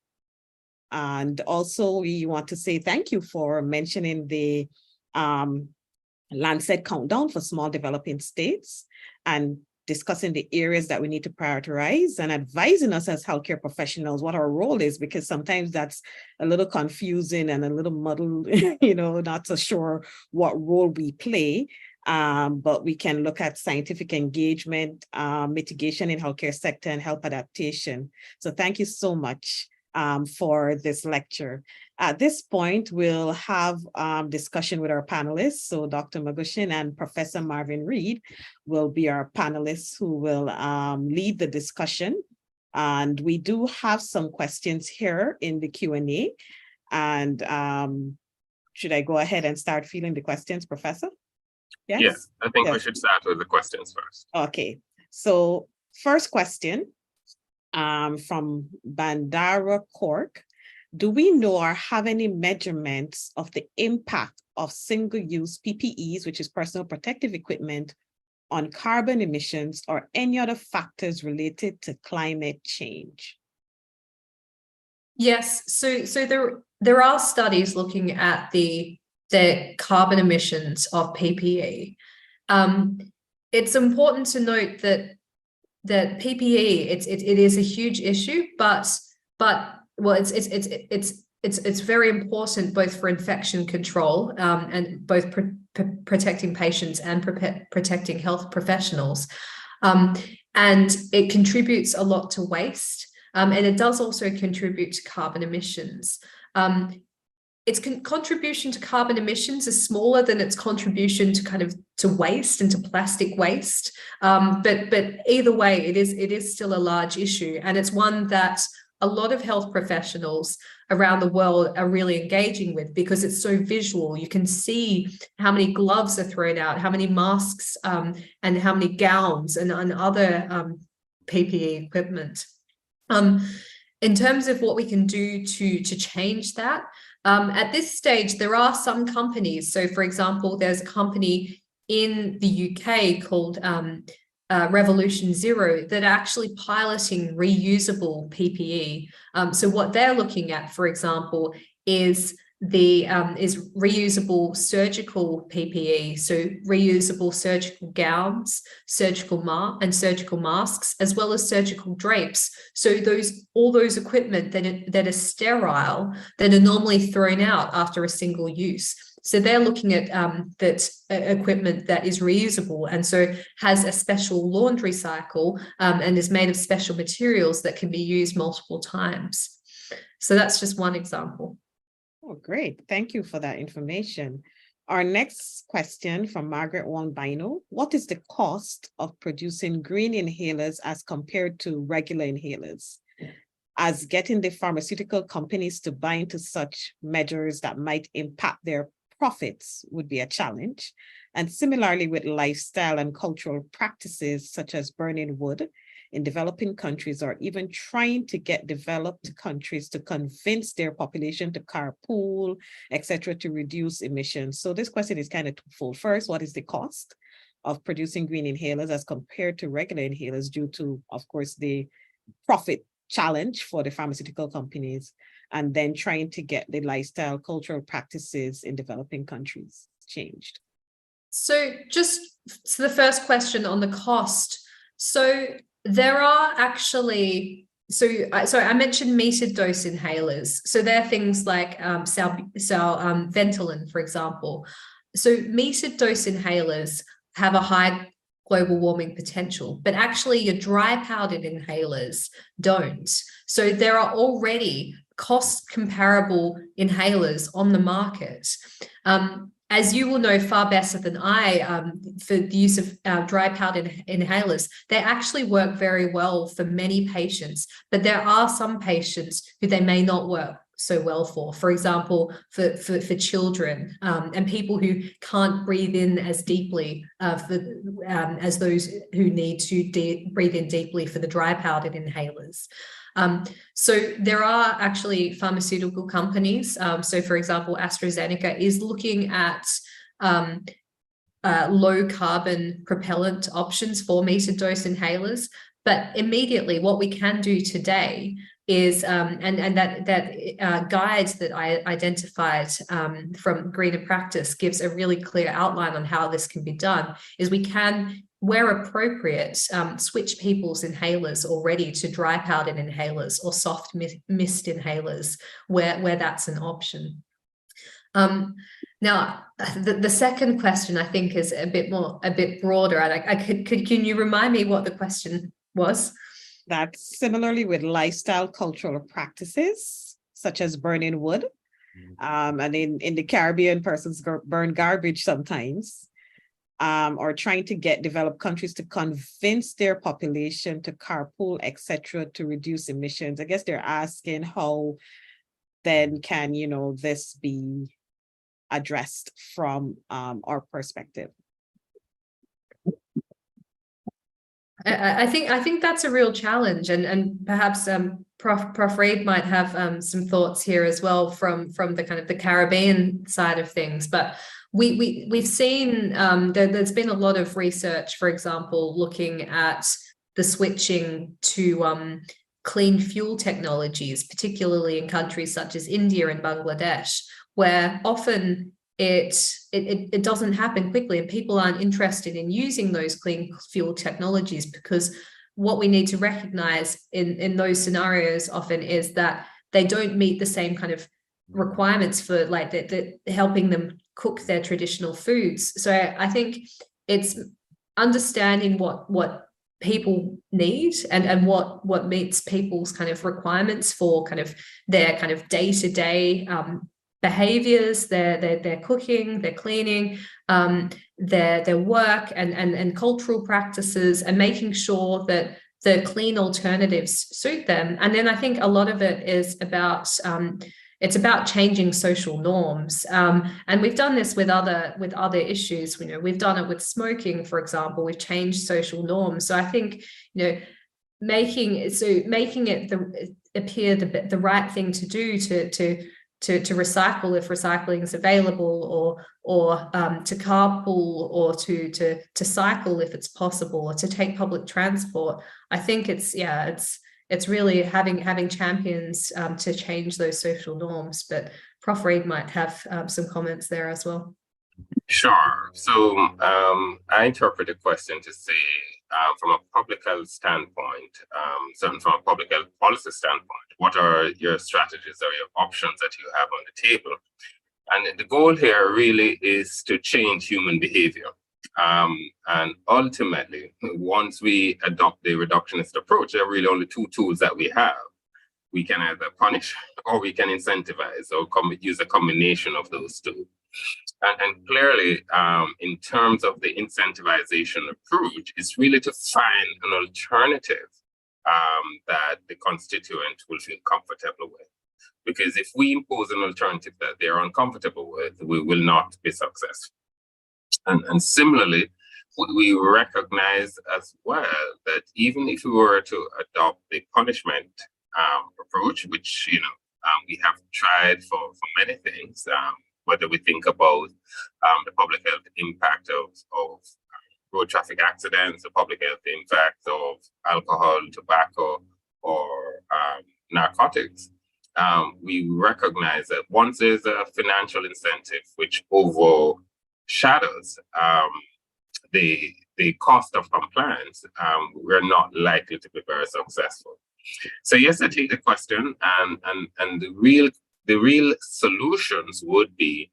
And also, we want to say thank you for mentioning the Lancet Countdown for small developing states and discussing the areas that we need to prioritize and advising us as healthcare professionals what our role is, because sometimes that's a little confusing and a little muddled, not so sure what role we play. But we can look at scientific engagement, mitigation in healthcare sector, and health adaptation. So thank you so much for this lecture. At this point, we'll have discussion with our panelists. So Dr. Mogoshin and Professor Marvin Reed will be our panelists who will lead the discussion. And we do have some questions here in the Q&A. And should I go ahead and start fielding the questions, Professor? Yes, I think we should start with the questions first. Okay, so first question from Bandara Cork. Do we know or have any measurements of the impact of single-use PPEs, which is personal protective equipment, on carbon emissions or any other factors related to climate change? Yes, so there are studies looking at the carbon emissions of PPE. It's important to note that PPE it is a huge issue, but well, it's very important both for infection control and both protecting patients and protecting health professionals, and it contributes a lot to waste, and it does also contribute to carbon emissions. Its contribution to carbon emissions is smaller than its contribution to waste and to plastic waste. But either way, it is still a large issue, and it's one that a lot of health professionals around the world are really engaging with because it's so visual. You can see how many gloves are thrown out, how many masks, and how many gowns and other PPE equipment. In terms of what we can do to change that, at this stage, there are some companies. So, for example, there's a company in the UK called Revolution Zero that are actually piloting reusable PPE. So what they're looking at, for example, is reusable surgical PPE, so reusable surgical gowns, surgical masks, as well as surgical drapes. So all those equipment that are sterile, that are normally thrown out after a single use. So they're looking at that equipment that is reusable and so has a special laundry cycle and is made of special materials that can be used multiple times. So that's just one example. Oh, great. Thank you for that information. Our next question from Margaret Wong-Bino. What is the cost of producing green inhalers as compared to regular inhalers? As getting the pharmaceutical companies to buy into such measures that might impact their profits would be a challenge. And similarly with lifestyle and cultural practices such as burning wood in developing countries, or even trying to get developed countries to convince their population to carpool, etc., to reduce emissions. So this question is kind of twofold. First, what is the cost of producing green inhalers as compared to regular inhalers due to, of course, the profit challenge for the pharmaceutical companies, and then trying to get the lifestyle cultural practices in developing countries changed? So the first question on the cost. So there are actually, so I mentioned metered dose inhalers. So they're things like Ventolin, for example. So metered dose inhalers have a high global warming potential, but actually your dry powdered inhalers don't. So there are already cost comparable inhalers on the market. As you will know far better than I, for the use of dry powdered inhalers, they actually work very well for many patients, but there are some patients who they may not work so well for. For example, for children and people who can't breathe in as deeply as those who need to breathe in deeply for the dry powdered inhalers. So there are actually pharmaceutical companies. So for example, AstraZeneca is looking at low carbon propellant options for metered dose inhalers. But immediately what we can do today is, and that guide that I identified from Greener Practice gives a really clear outline on how this can be done, is we can, where appropriate, switch people's inhalers already to dry powdered inhalers or soft mist inhalers where that's an option. Now, the second question I think is a bit broader, and can you remind me what the question was? That's similarly with lifestyle cultural practices such as burning wood, and in the Caribbean, persons burn garbage sometimes. Or trying to get developed countries to convince their population to carpool, etc., to reduce emissions. I guess they're asking how then can, this be addressed from our perspective. I think that's a real challenge, and perhaps Prof. Reid might have some thoughts here as well from the kind of the Caribbean side of things. But we've seen there's been a lot of research, for example, looking at the switching to clean fuel technologies, particularly in countries such as India and Bangladesh, where often it doesn't happen quickly and people aren't interested in using those clean fuel technologies, because what we need to recognize in those scenarios often is that they don't meet the same kind of requirements for like the helping them cook their traditional foods. So I think it's understanding what people need and what meets people's kind of requirements for kind of their kind of day-to-day behaviors, their cooking, their cleaning, their work and cultural practices, and making sure that the clean alternatives suit them. And then I think a lot of it is about it's about changing social norms, and we've done this with other issues. You know, we've done it with smoking, for example. We've changed social norms. So I think, you know, making it appear the right thing to do to recycle if recycling is available, or to carpool, or to cycle if it's possible, or to take public transport. I think it's really having champions to change those social norms. But Prof. Reid might have some comments there as well. Sure. So I interpret the question to say, from a public health standpoint, certainly from a public health policy standpoint, what are your strategies or your options that you have on the table? And the goal here really is to change human behavior. And ultimately, once we adopt the reductionist approach, there are really only two tools that we have. We can either punish or we can incentivize, or use a combination of those two. And clearly, in terms of the incentivization approach, it's really to find an alternative that the constituent will feel comfortable with. Because if we impose an alternative that they're uncomfortable with, we will not be successful. And similarly, we recognize as well that even if we were to adopt the punishment approach, which we have tried for many things, whether we think about the public health impact of road traffic accidents, the public health impact of alcohol, tobacco, or narcotics, we recognize that once there's a financial incentive which overshadows the cost of compliance, we're not likely to be very successful. So yes, I take the question, and the real solutions would be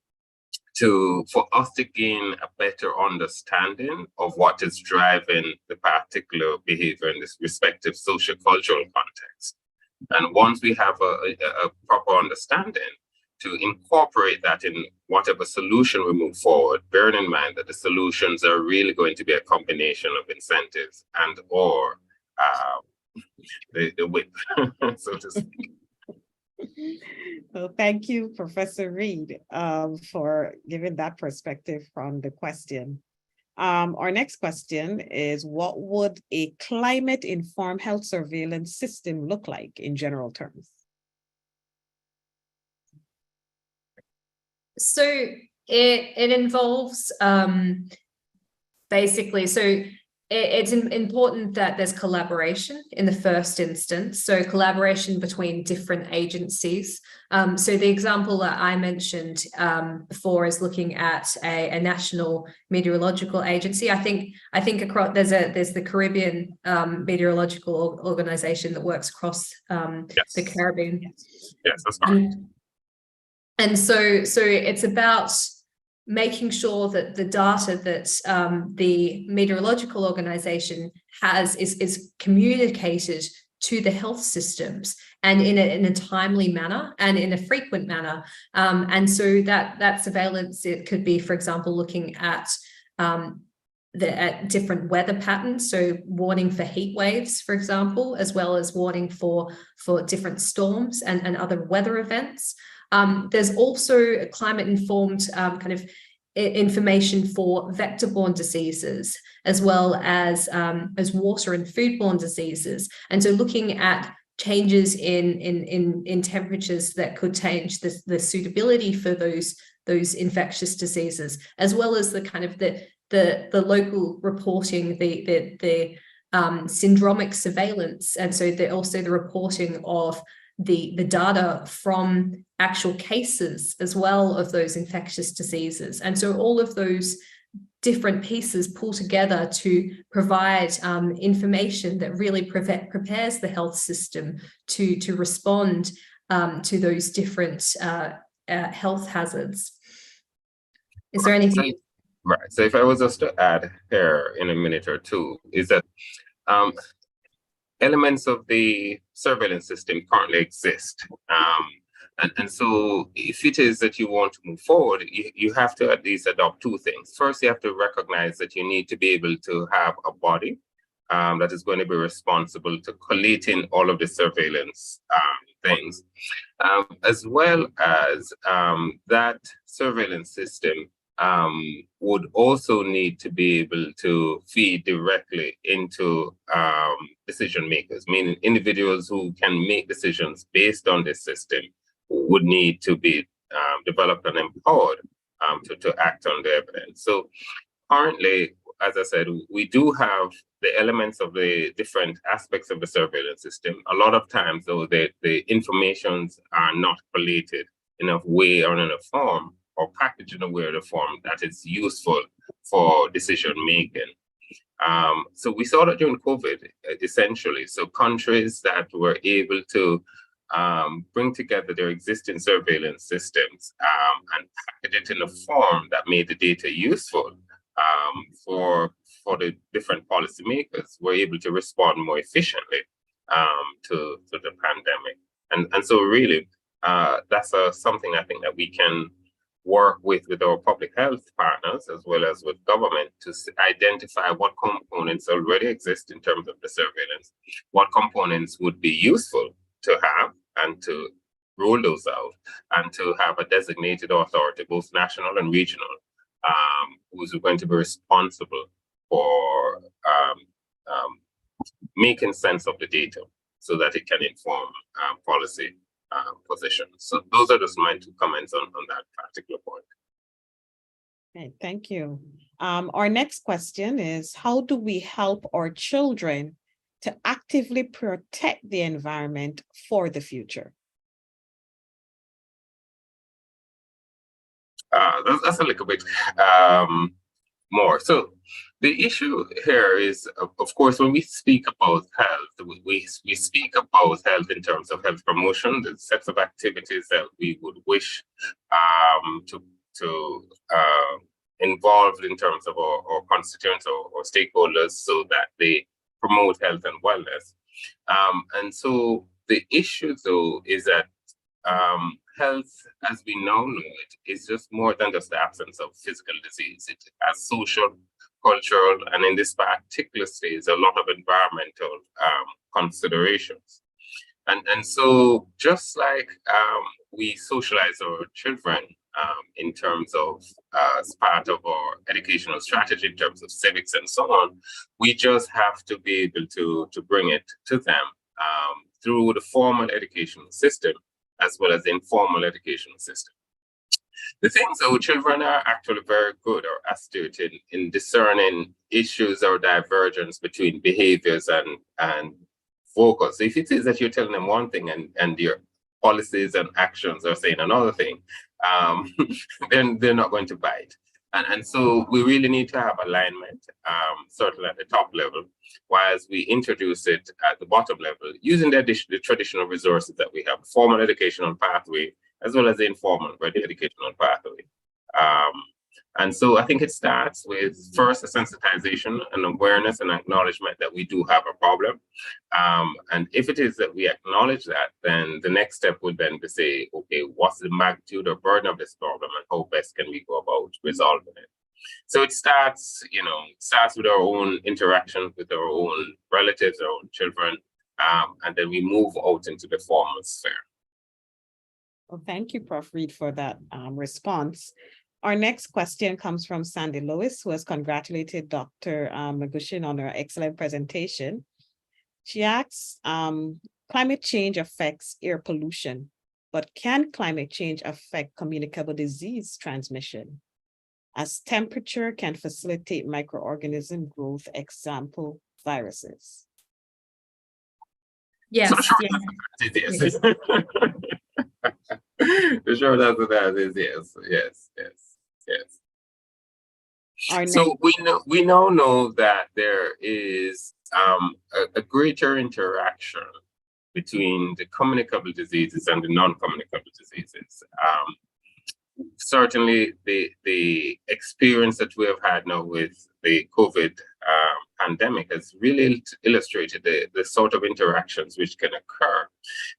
for us to gain a better understanding of what is driving the particular behavior in this respective socio-cultural context. And once we have a proper understanding, to incorporate that in whatever solution we move forward, bearing in mind that the solutions are really going to be a combination of incentives and or the whip, so to speak. Well, thank you, Professor Reid, for giving that perspective from the question. Our next question is, what would a climate-informed health surveillance system look like in general terms? So it involves basically, so it's important that there's collaboration in the first instance. So collaboration between different agencies. So the example that I mentioned before is looking at a national meteorological agency. I think across there's the Caribbean Meteorological Organization that works across the Caribbean. Yes, that's right. And so it's about making sure that the data that the meteorological organization has is communicated to the health systems, and in a timely manner and in a frequent manner. And so that surveillance, it could be, for example, looking at different weather patterns, so warning for heat waves, for example, as well as warning for different storms and other weather events. There's also climate-informed kind of information for vector-borne diseases, as well as water and foodborne diseases. And so looking at changes in temperatures that could change the suitability for those infectious diseases, as well as the kind of the local reporting, the syndromic surveillance. And so also the reporting of the data from actual cases as well of those infectious diseases. And so all of those different pieces pull together to provide information that really prepares the health system to respond to those different health hazards. Is there anything? Right. So if I was just to add here in a minute or two, is that elements of the surveillance system currently exist. And so if it is that you want to move forward, you have to at least adopt two things. First, you have to recognize that you need to be able to have a body that is going to be responsible to collating all of the surveillance things, as well as that surveillance system would also need to be able to feed directly into decision makers, meaning individuals who can make decisions based on this system would need to be developed and empowered to act on the evidence. So currently, as I said, we do have the elements of the different aspects of the surveillance system. A lot of times, though, the informations are not collated in a way or in a form or packaged in a way or a form that is useful for decision making. So we saw that during COVID, essentially. So countries that were able to bring together their existing surveillance systems and package it in a form that made the data useful for the different policymakers, were able to respond more efficiently to the pandemic. And so really, that's something I think that we can work with our public health partners as well as with government to identify what components already exist in terms of the surveillance, what components would be useful to have and to roll those out, and to have a designated authority, both national and regional, who's going to be responsible for making sense of the data so that it can inform policy positions. So those are just my two comments on that particular point. Okay, thank you. Our next question is, how do we help our children to actively protect the environment for the future? That's a little bit more. So the issue here is, of course, when we speak about health, we speak about health in terms of health promotion, the sets of activities that we would wish to involve in terms of our constituents or stakeholders so that they promote health and wellness. And so the issue, though, is that health, as we now know it, is just more than just the absence of physical disease. It has social, cultural, and in this particular stage, a lot of environmental considerations. And so just like we socialize our children in terms of as part of our educational strategy, in terms of civics and so on, we just have to be able to bring it to them through the formal educational system as well as the informal educational system. The things though, children are actually very good or astute in discerning issues or divergence between behaviors and focus. So if it is that you're telling them one thing and your policies and actions are saying another thing, then they're not going to bite. And so we really need to have alignment, certainly at the top level, whilst we introduce it at the bottom level, using the traditional resources that we have, formal educational pathway, as well as the informal educational pathway. And so I think it starts with first a sensitization and awareness and acknowledgement that we do have a problem. And if it is that we acknowledge that, then the next step would then be say, okay, what's the magnitude or burden of this problem and how best can we go about resolving it? So it starts, with our own interaction with our own relatives, our own children, and then we move out into the formal sphere. Well, thank you, Prof. Reed, for that response. Our next question comes from Sandy Lewis, who has congratulated Dr. Magushin on her excellent presentation. She asks, climate change affects air pollution, but can climate change affect communicable disease transmission? as temperature can facilitate microorganism growth, example, viruses? Yes, So short yes. answer is yes. The short answer to that is yes, yes, yes, yes. So we now know that there is a greater interaction between the communicable diseases and the non-communicable diseases. Certainly, the experience that we have had now with the COVID pandemic has really illustrated the sort of interactions which can occur,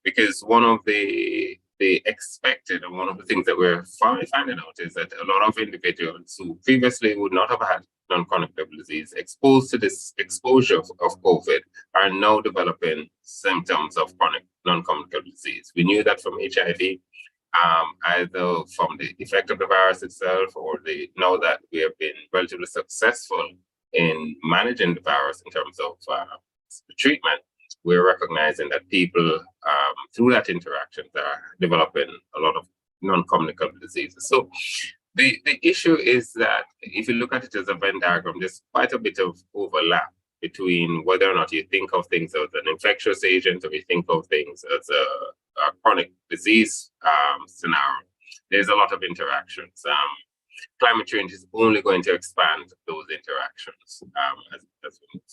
because one of the expected and one of the things that we're finding out is that a lot of individuals who previously would not have had non-communicable disease exposed to this exposure of COVID are now developing symptoms of chronic non-communicable disease. We knew that from HIV, either from the effect of the virus itself, or now that we have been relatively successful in managing the virus in terms of treatment, we're recognizing that people through that interaction are developing a lot of non-communicable diseases. So the issue is that if you look at it as a Venn diagram, there's quite a bit of overlap between whether or not you think of things as an infectious agent or you think of things as a chronic disease scenario. There's a lot of interactions. Climate change is only going to expand those interactions as we move.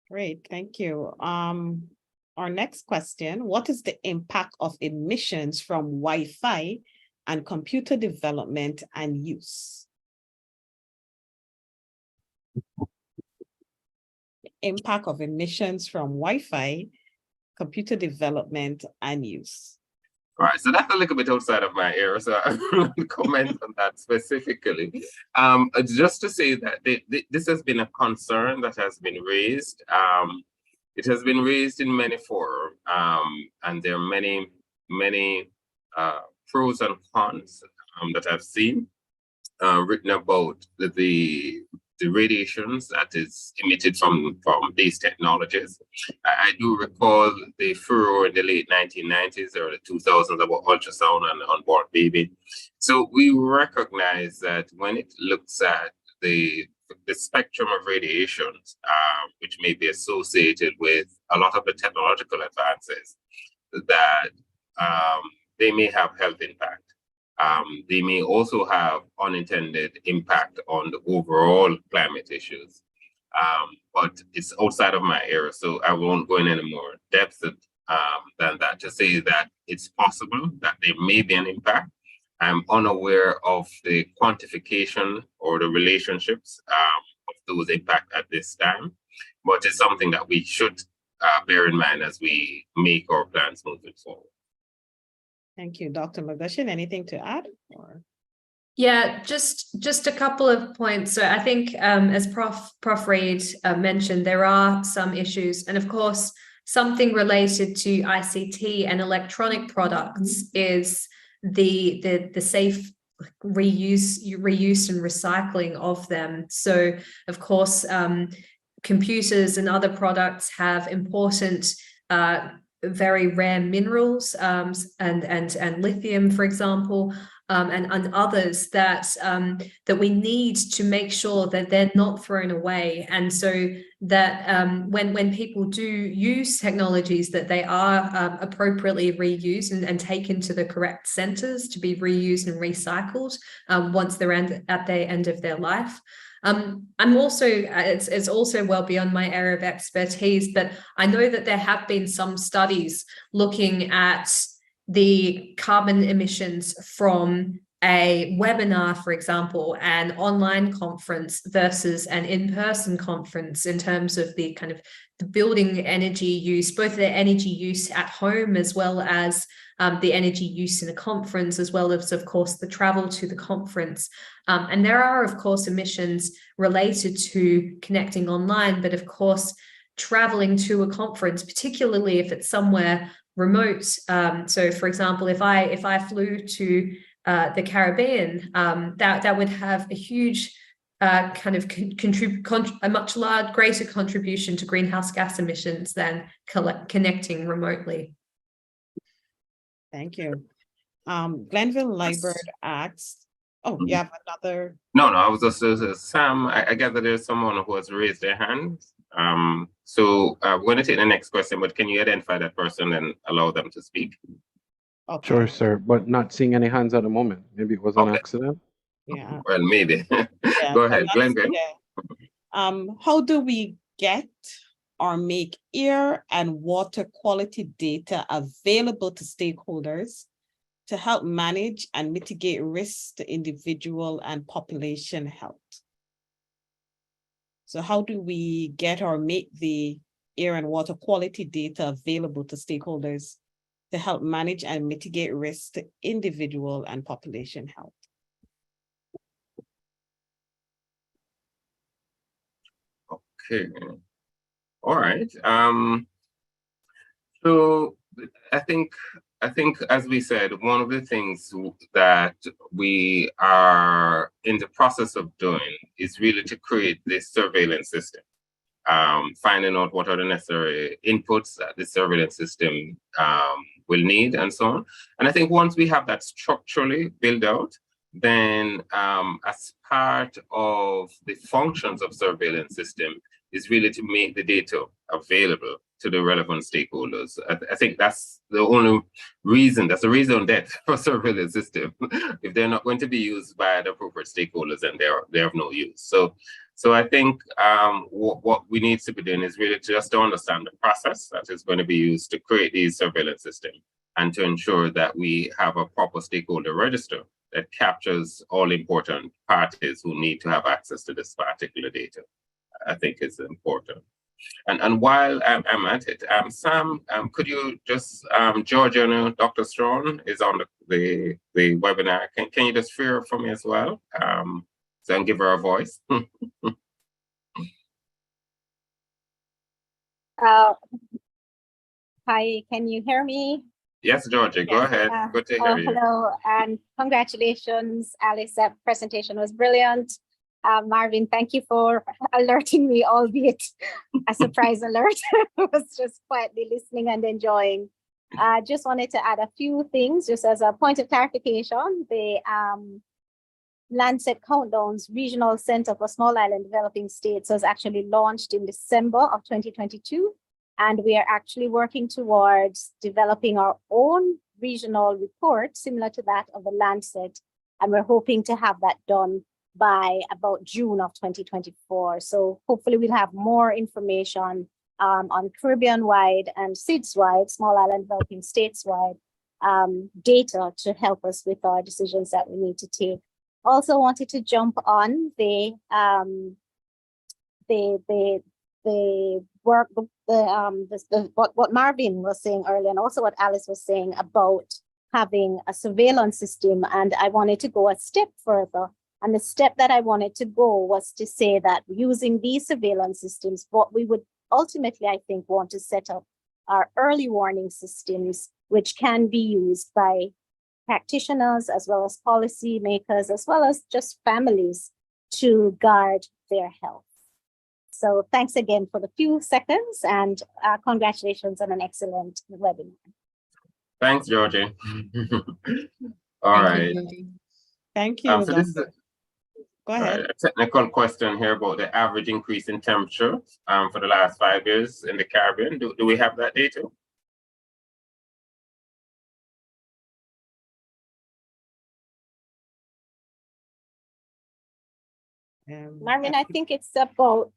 Great, thank you. Our next question, what is the impact of emissions from Wi-Fi and computer development and use? Impact of emissions from Wi-Fi, computer development and use. All right, so that's a little bit outside of my area, so I won't comment on that specifically. Just to say that this has been a concern that has been raised. It has been raised in many forums, and there are many pros and cons that I've seen written about the radiations that is emitted from these technologies. I do recall the furor in the late 1990s or the 2000s about ultrasound and onboard baby. So we recognize that when it looks at the spectrum of radiations, which may be associated with a lot of the technological advances, that they may have health impact. They may also have unintended impact on the overall climate issues. But it's outside of my area, so I won't go in any more depth than that to say that it's possible that there may be an impact. I'm unaware of the quantification or the relationships of those impacts at this time, but it's something that we should bear in mind as we make our plans moving forward. Thank you. Dr. Magdashin, anything to add? Or? Yeah, just a couple of points. So I think as Prof. Reid mentioned, there are some issues. And of course, something related to ICT and electronic products is the safe reuse and recycling of them. So of course, computers and other products have important very rare minerals and lithium, for example, and others that we need to make sure that they're not thrown away, and so that when people do use technologies, that they are appropriately reused and taken to the correct centers to be reused and recycled once they're at the end of their life. I'm also, it's also well beyond my area of expertise, but I know that there have been some studies looking at the carbon emissions from a webinar, for example, an online conference versus an in-person conference in terms of the kind of the building energy use, both the energy use at home as well as the energy use in a conference, as well as, of course, the travel to the conference. And there are, of course, emissions related to connecting online, but of course, traveling to a conference, particularly if it's somewhere remote. So, for example, if I flew to the Caribbean, that would have a huge kind of a much greater contribution to greenhouse gas emissions than connecting remotely. Thank you. Glenville Library asks, oh, you have another. No, I was just, Sam, I gather there's someone who has raised their hand. So we're going to take the next question, but can you identify that person and allow them to speak? Okay. Sure, sir, but not seeing any hands at the moment. Maybe it was an accident. Yeah. Well, maybe. Yeah, Go ahead, Glenville. Yeah. How do we get or make air and water quality data available to stakeholders to help manage and mitigate risks to individual and population health? So how do we get or make the air and water quality data available to stakeholders to help manage and mitigate risks to individual and population health? Okay. All right. So I think as we said, one of the things that we are in the process of doing is really to create this surveillance system. Finding out what are the necessary inputs that the surveillance system will need and so on. And I think once we have that structurally built out, then as part of the functions of surveillance system is really to make the data available to the relevant stakeholders. I think that's the only reason, that's the reason that for surveillance system. If they're not going to be used by the appropriate stakeholders, then they have no use. So I think what we need to be doing is really just to understand the process that is going to be used to create these surveillance systems and to ensure that we have a proper stakeholder register that captures all important parties who need to have access to this particular data. I think is important. And while I'm at it, Sam, could you just, Georgia, Dr. Strong is on the webinar. Can you just share for me as well? So and give her a voice. Hi, can you hear me? Yes, Georgia, go ahead. Good to hear you. Hello, and congratulations, Alice. That presentation was brilliant. Marvin, thank you for alerting me, albeit a surprise alert. I was just quietly listening and enjoying. Just wanted to add a few things, just as a point of clarification. The Lancet Countdown's Regional Center for Small Island Developing States was actually launched in December of 2022. And we are actually working towards developing our own regional report, similar to that of the Lancet. And we're hoping to have that done by about June of 2024. So hopefully we'll have more information on Caribbean-wide and SIDS-wide, Small Island Developing States-wide data to help us with our decisions that we need to take. Also wanted to jump on the work, what Marvin was saying earlier, and also what Alice was saying about having a surveillance system. And I wanted to go a step further. And the step that I wanted to go was to say that using these surveillance systems, what we would ultimately, I think, want to set up are early warning systems, which can be used by practitioners as well as policy makers, as well as just families to guard their health. So thanks again for the few seconds, and congratulations on an excellent webinar. Thanks, Georgie. All right. Thank you. So this is Go ahead. A technical question here about the average increase in temperature for the last 5 years in the Caribbean. Do we have that data? Marvin, I think it's about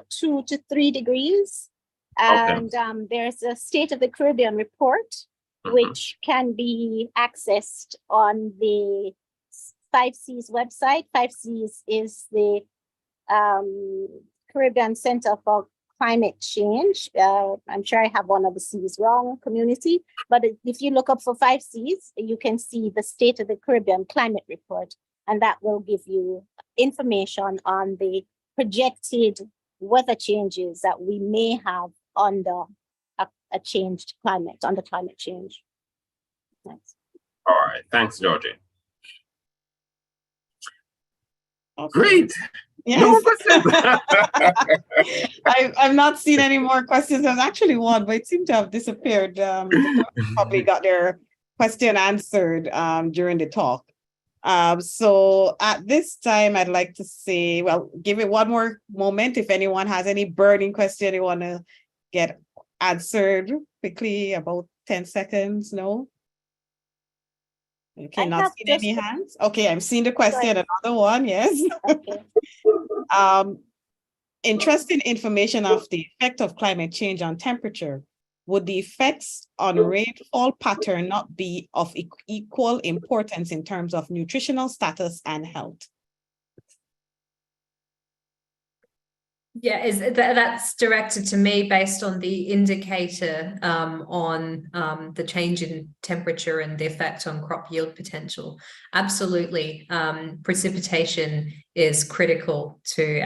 2 to 3 degrees. And there's a State of the Caribbean report, which can be accessed on the 5Cs website. 5Cs is the Caribbean Center for Climate Change. I'm sure I have one of the C's wrong, community. But if you look up for 5Cs, you can see the State of the Caribbean climate report. And that will give you information on the projected weather changes that we may have under a changed climate, under climate change. Thanks. All right, thanks, Georgie. Okay. Great. No more Yes. questions. I've not seen any more questions. There's actually one, but it seemed to have disappeared. Probably got their question answered during the talk. So at this time, I'd like to say, well, give it one more moment. If anyone has any burning question they want to get answered quickly, about 10 seconds, no? Okay, I not have seeing any just- hands. Okay, I'm seeing the question, another one, yes. Okay. Interesting information of the effect of climate change on temperature. Would the effects on rainfall pattern not be of equal importance in terms of nutritional status and health? Yeah, that's directed to me based on the indicator on the change in temperature and the effect on crop yield potential. Absolutely, precipitation is critical to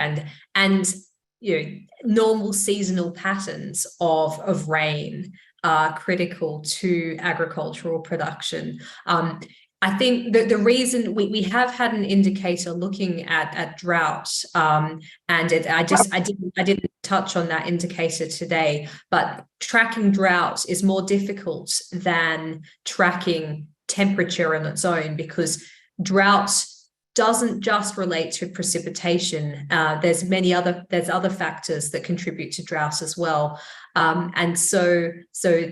and you know, normal seasonal patterns of rain are critical to agricultural production. I think that the reason we have had an indicator looking at drought, and I didn't touch on that indicator today, but tracking drought is more difficult than tracking temperature on its own, because drought doesn't just relate to precipitation. There's other factors that contribute to drought as well, and so we're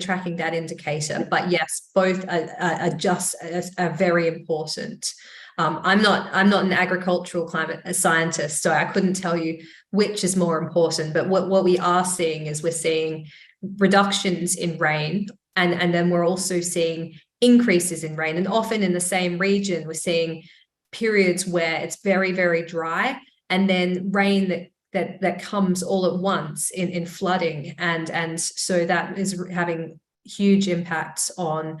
tracking that indicator. But yes, both are very important. I'm not an agricultural climate scientist, so I couldn't tell you which is more important. But what we are seeing is we're seeing reductions in rain, and then we're also seeing increases in rain, and often in the same region we're seeing periods where it's very, very dry, and then rain that comes all at once in flooding, and so that is having huge impacts on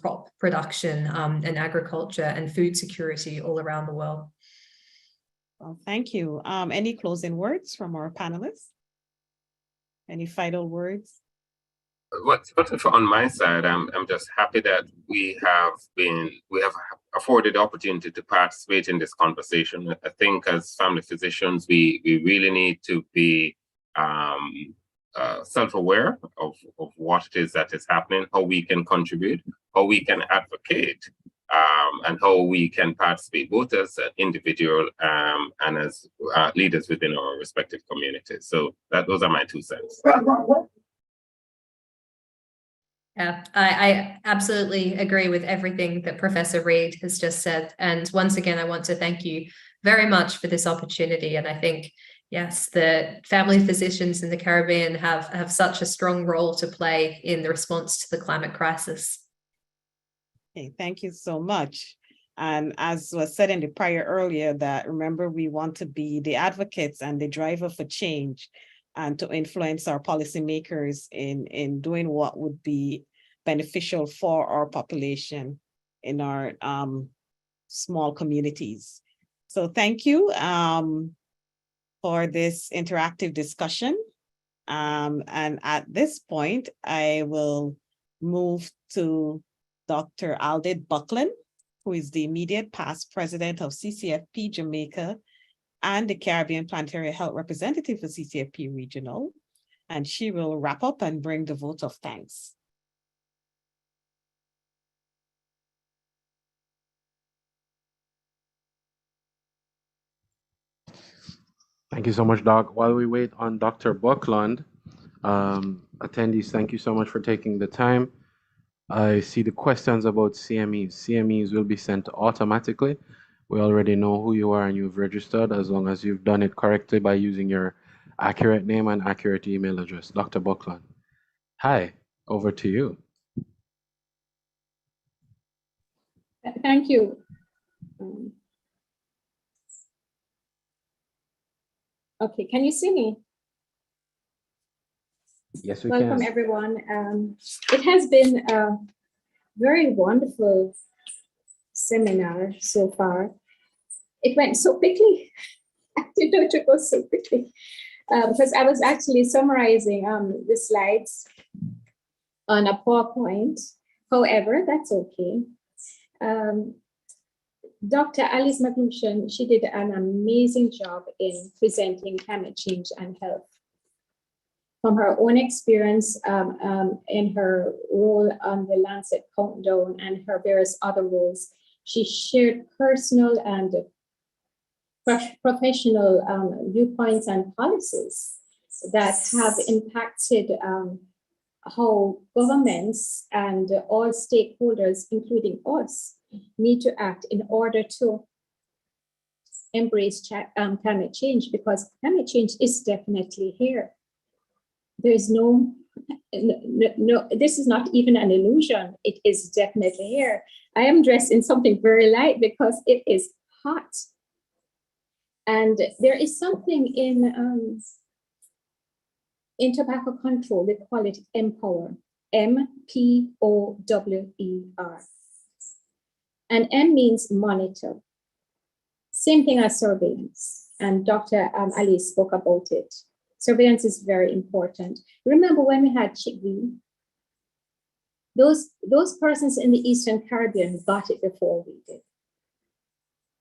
crop production and agriculture and food security all around the world. Well, thank you. Any closing words from our panelists? Any final words? What's on my side, I'm just happy that we have afforded the opportunity to participate in this conversation. I think as family physicians, we really need to be self-aware of what it is that is happening, how we can contribute, how we can advocate, and how we can participate both as an individual and as leaders within our respective communities. So those are my 2 cents. Yeah, I absolutely agree with everything that Professor Reid has just said. And once again, I want to thank you very much for this opportunity. And I think, yes, the family physicians in the Caribbean have such a strong role to play in the response to the climate crisis. Okay, thank you so much. And as was said in the prior earlier, that remember, we want to be the advocates and the driver for change, and to influence our policymakers in doing what would be beneficial for our population in our small communities. So thank you for this interactive discussion. And at this point, I will move to Dr. Aldith Buckland, who is the immediate past president of Ccfp Jamaica and the Caribbean Planetary Health Representative for Ccfp Regional. And she will wrap up and bring the vote of thanks. Thank you so much, Doc. While we wait on Dr. Buckland, attendees, thank you so much for taking the time. I see the questions about CMEs. CMEs will be sent automatically. We already know who you are and you've registered, as long as you've done it correctly by using your accurate name and accurate email address. Dr. Buckland. Hi, over to you. Thank you. Okay, can you see me? Yes, we Welcome, can. everyone. It has been a very wonderful seminar so far. It went so quickly. I didn't know it would go so quickly because I was actually summarizing the slides on a PowerPoint. However, that's okay. Dr. Alice Maglushan, she did an amazing job in presenting climate change and health. From her own experience in her role on the Lancet Countdown and her various other roles, she shared personal and professional viewpoints and policies that have impacted how governments and all stakeholders, including us, need to act in order to embrace climate change, because climate change is definitely here. There is no, this is not even an illusion. It is definitely here. I am dressed in something very light because it is hot. And there is something in tobacco control, they call it Empower, M-P-O-W-E-R. And M means monitor. Same thing as surveillance. And Dr. Ali spoke about it. Surveillance is very important. Remember when we had Chickpea? Those persons in the Eastern Caribbean got it before we did.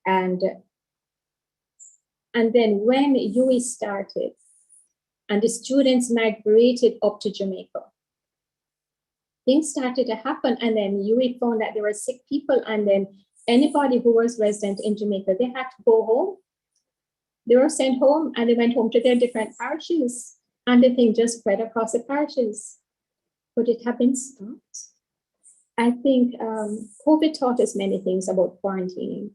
And then when UE started and the students migrated up to Jamaica, things started to happen. And then UE found that there were sick people, and then anybody who was resident in Jamaica, they had to go home. They were sent home, and they went home to their different parishes, and the thing just spread across the parishes. Could it have been stopped? I think COVID taught us many things about quarantining.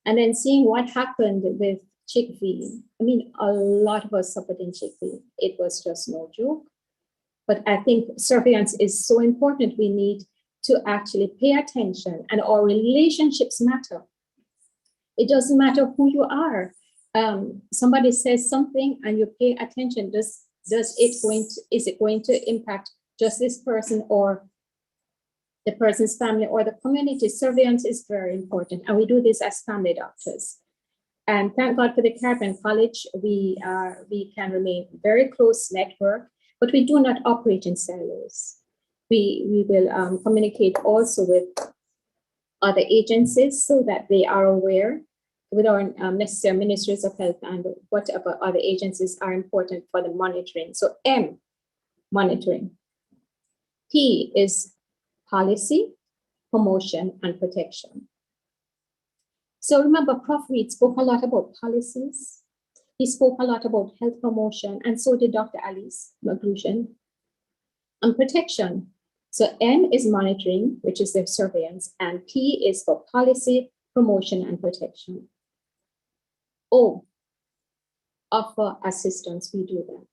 And then seeing what happened with Ccfp, I mean, a lot of us suffered in Ccfp. It was just no joke. But I think surveillance is so important. We need to actually pay attention, and our relationships matter. It doesn't matter who you are. Somebody says something and you pay attention. Is it going to impact just this person or the person's family or the community? Surveillance is very important, and we do this as family doctors. And thank God for the Caribbean College. We can remain very close network, but we do not operate in silos. We will communicate also with other agencies so that they are aware, with our necessary ministries of health and whatever other agencies are important for the monitoring. So M, monitoring. P is policy, promotion, and protection. So remember, Prof. Reed spoke a lot about policies. He spoke a lot about health promotion, and so did Dr. Alice Maglushan. And protection. So M is monitoring, which is the surveillance, and P is for policy, promotion, and protection. O, offer assistance. We do that.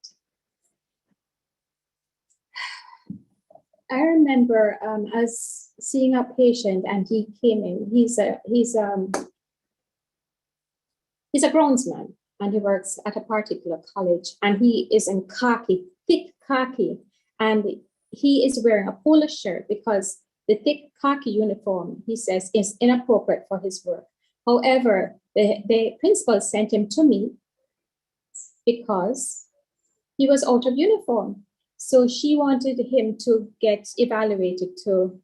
I remember as seeing a patient, and he came in. He's a groundsman, and he works at a particular college, and he is in khaki, thick khaki, and he is wearing a polo shirt because the thick khaki uniform, he says, is inappropriate for his work. However, the principal sent him to me because he was out of uniform. So she wanted him to get evaluated to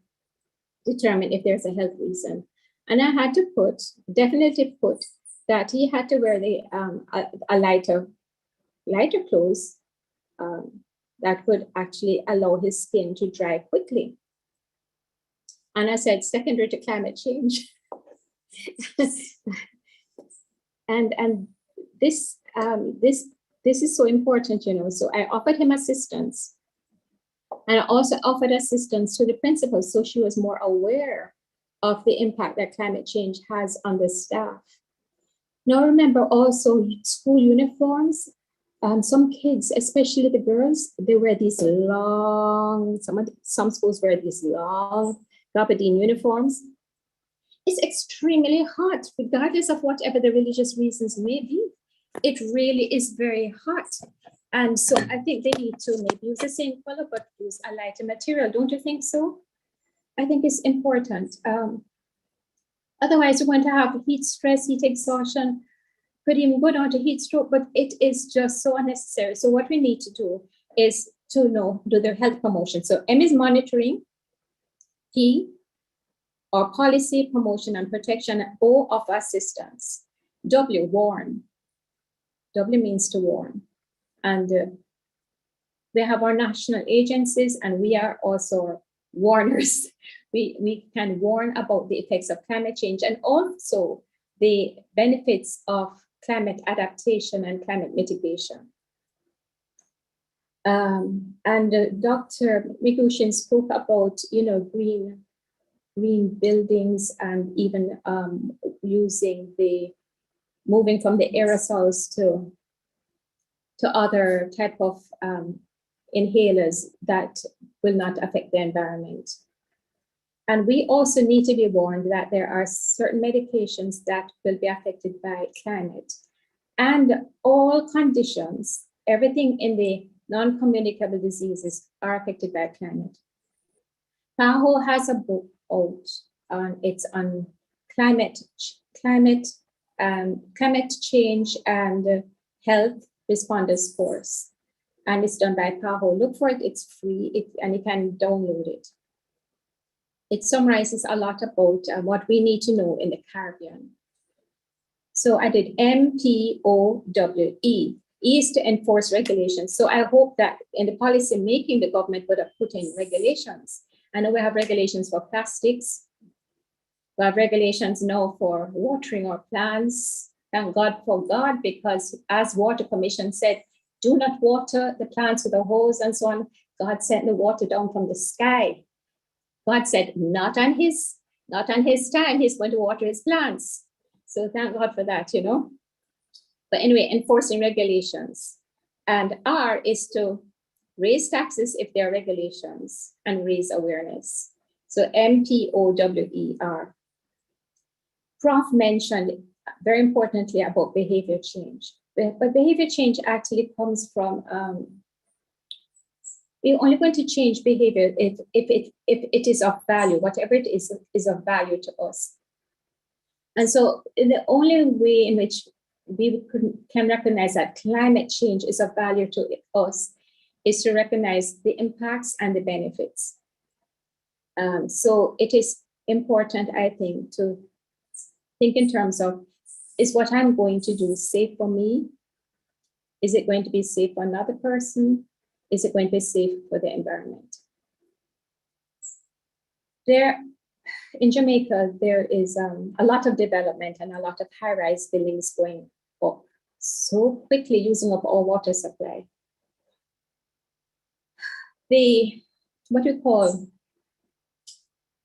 determine if there's a health reason. And I had to definitely put that he had to wear a lighter clothes that would actually allow his skin to dry quickly. And I said, secondary to climate change. and this is so important, you know. So I offered him assistance, and I also offered assistance to the principal, so she was more aware of the impact that climate change has on the staff. Now remember also school uniforms. Some kids, especially the girls, they wear these long, some schools wear these long gabardine uniforms. It's extremely hot, regardless of whatever the religious reasons may be. It really is very hot. And so I think they need to maybe use the same color, but use a lighter material. Don't you think so? I think it's important. Otherwise, you're going to have heat stress, heat exhaustion, could even go down to heat stroke, but it is just so unnecessary. So what we need to do is to do their health promotion. So M is monitoring, P or policy, promotion, and protection. O, of assistance. W, warn. W means to warn. And we have our national agencies, and we are also warners. We can warn about the effects of climate change and also the benefits of climate adaptation and climate mitigation. Dr. Migushin spoke about, green buildings, and even moving from the aerosols to other type of inhalers that will not affect the environment. And we also need to be warned that there are certain medications that will be affected by climate. And all conditions, everything in the non-communicable diseases are affected by climate. PAHO has a book out it's on climate change and health responders course. And it's done by PAHO. Look for it, it's free, and you can download it. It summarizes a lot about what we need to know in the Caribbean. So I did MPOWE. E is to enforce regulations. So I hope that in the policy making, the government would have put in regulations. I know we have regulations for plastics. We have regulations now for watering our plants. Thank God for God, because as Water Commission said, do not water the plants with a hose and so on. God sent the water down from the sky. God said, not on his time, he's going to water his plants. So thank God for that, But anyway, enforcing regulations. And R is to raise taxes if there are regulations and raise awareness. So MPOWER. Prof mentioned very importantly about behavior change. But behavior change actually comes from, we're only going to change behavior if it is of value, whatever it is of value to us. And so the only way in which we can recognize that climate change is of value to us is to recognize the impacts and the benefits. So it is important, I think, to think in terms of, is what I'm going to do safe for me? Is it going to be safe for another person? Is it going to be safe for the environment? In Jamaica, there is a lot of development and a lot of high-rise buildings going up so quickly, using up our water supply. What we call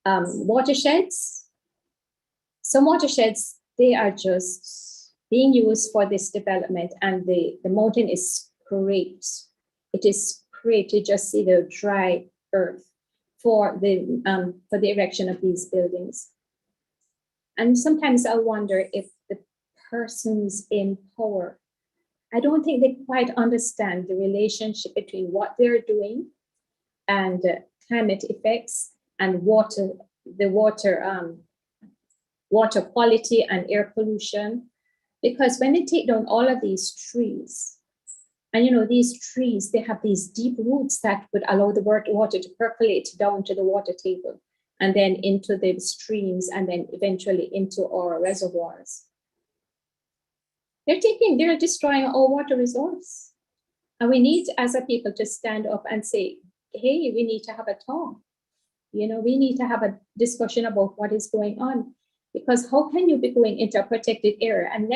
watersheds. Some watersheds, they are just being used for this development, and the mountain is scraped. It is scraped. You just see the dry earth for the erection of these buildings. And sometimes I wonder if the persons in power, I don't think they quite understand the relationship between what they're doing and climate effects and water quality and air pollution. Because when they take down all of these trees, and these trees, they have these deep roots that would allow the water to percolate down to the water table, and then into the streams, and then eventually into our reservoirs. They're destroying our water resource. And we need, as a people, to stand up and say, hey, we need to have a talk. We need to have a discussion about what is going on. Because how can you be going into a protected area? And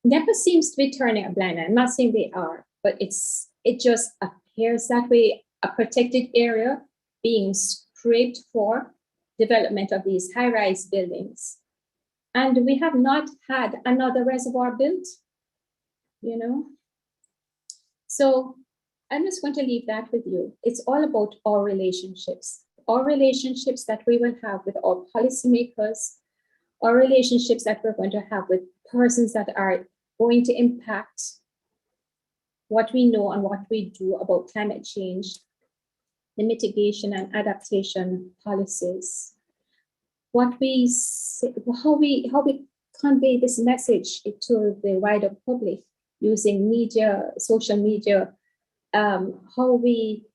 NEPA seems to be turning a blind eye. I'm not saying they are, but it just appears that way. A protected area being scraped for development of these high-rise buildings. And we have not had another reservoir built, So I'm just going to leave that with you. It's all about our relationships that we will have with our policymakers, our relationships that we're going to have with persons that are going to impact what we know and what we do about climate change, the mitigation and adaptation policies, how we convey this message to the wider public using media, social media, how we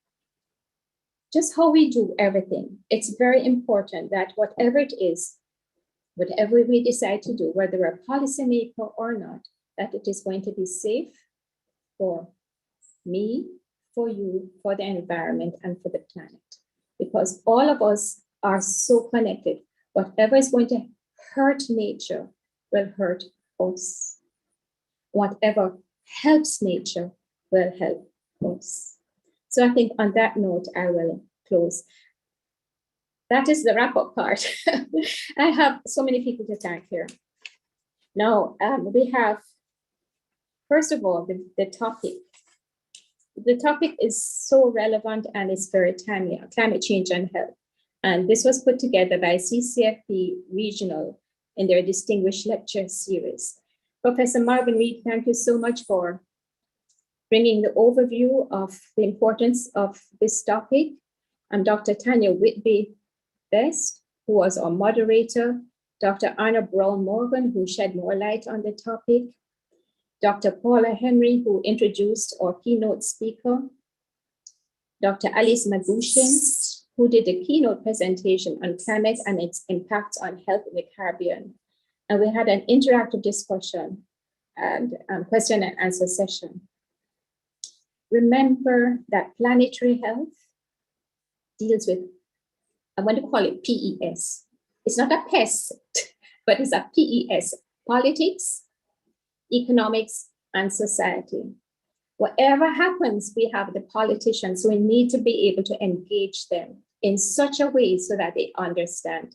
just how we do everything. It's very important that whatever it is, whatever we decide to do, whether we're a policymaker or not, that it is going to be safe for me, for you, for the environment, and for the planet. Because all of us are so connected. Whatever is going to hurt nature will hurt us. Whatever helps nature will help us. So I think on that note, I will close. That is the wrap-up part. I have so many people to thank here. Now, we have, first of all, the topic. The topic is so relevant and it's very timely, climate change and health. And this was put together by Ccfp Regional in their distinguished lecture series. Professor Marvin Reed, thank you so much for bringing the overview of the importance of this topic. And Dr. Tanya Whitby Best, who was our moderator, Dr. Anna Brown Morgan, who shed more light on the topic, Dr. Paula Henry, who introduced our keynote speaker, Dr. Alice Magushin, who did a keynote presentation on climate and its impact on health in the Caribbean. And we had an interactive discussion and question and answer session. Remember that planetary health deals with, I want to call it PES. It's not a pest, but it's a PES, politics, economics, and society. Whatever happens, we have the politicians, so we need to be able to engage them in such a way so that they understand.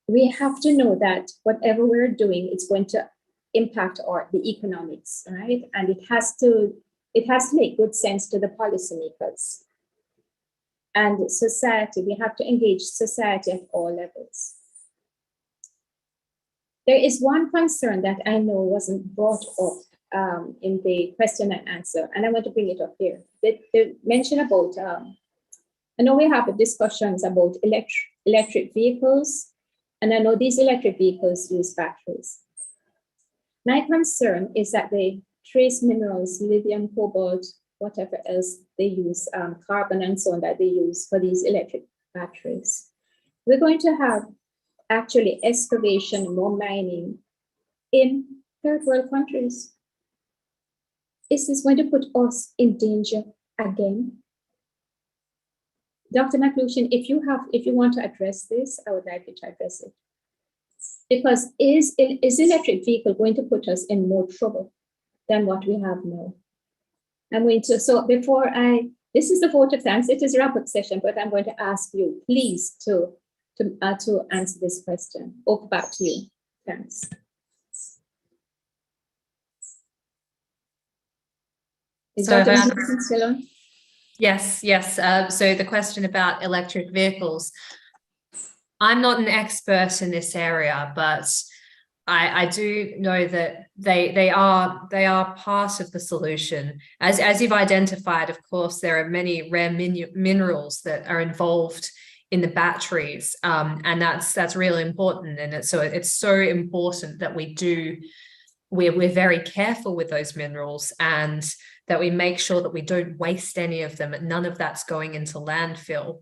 We have to know that whatever we're doing is going to impact the economics, right? And it has to make good sense to the policymakers. And society, we have to engage society at all levels. There is one concern that I know wasn't brought up in the question and answer, and I want to bring it up here. The mention about, I know we have discussions about electric vehicles, and I know these electric vehicles use batteries. My concern is that the trace minerals, lithium, cobalt, whatever else they use, carbon and so on that they use for these electric batteries. We're going to have actually excavation, more mining in third world countries. Is this going to put us in danger again? Dr. McLuhan, if you want to address this, I would like you to address it. Because is electric vehicle going to put us in more trouble than what we have now? I'm going to, so before this is the vote of thanks, it is a wrap-up session, but I'm going to ask you, please, to answer this question. Over back to you. Thanks. Is So, Dr. McLuhan still on? Yes. So the question about electric vehicles, I'm not an expert in this area, but I do know that they are part of the solution. As you've identified, of course, there are many rare minerals that are involved in the batteries, and that's really important. And it's so important that we're very careful with those minerals and that we make sure that we don't waste any of them, and none of that's going into landfill.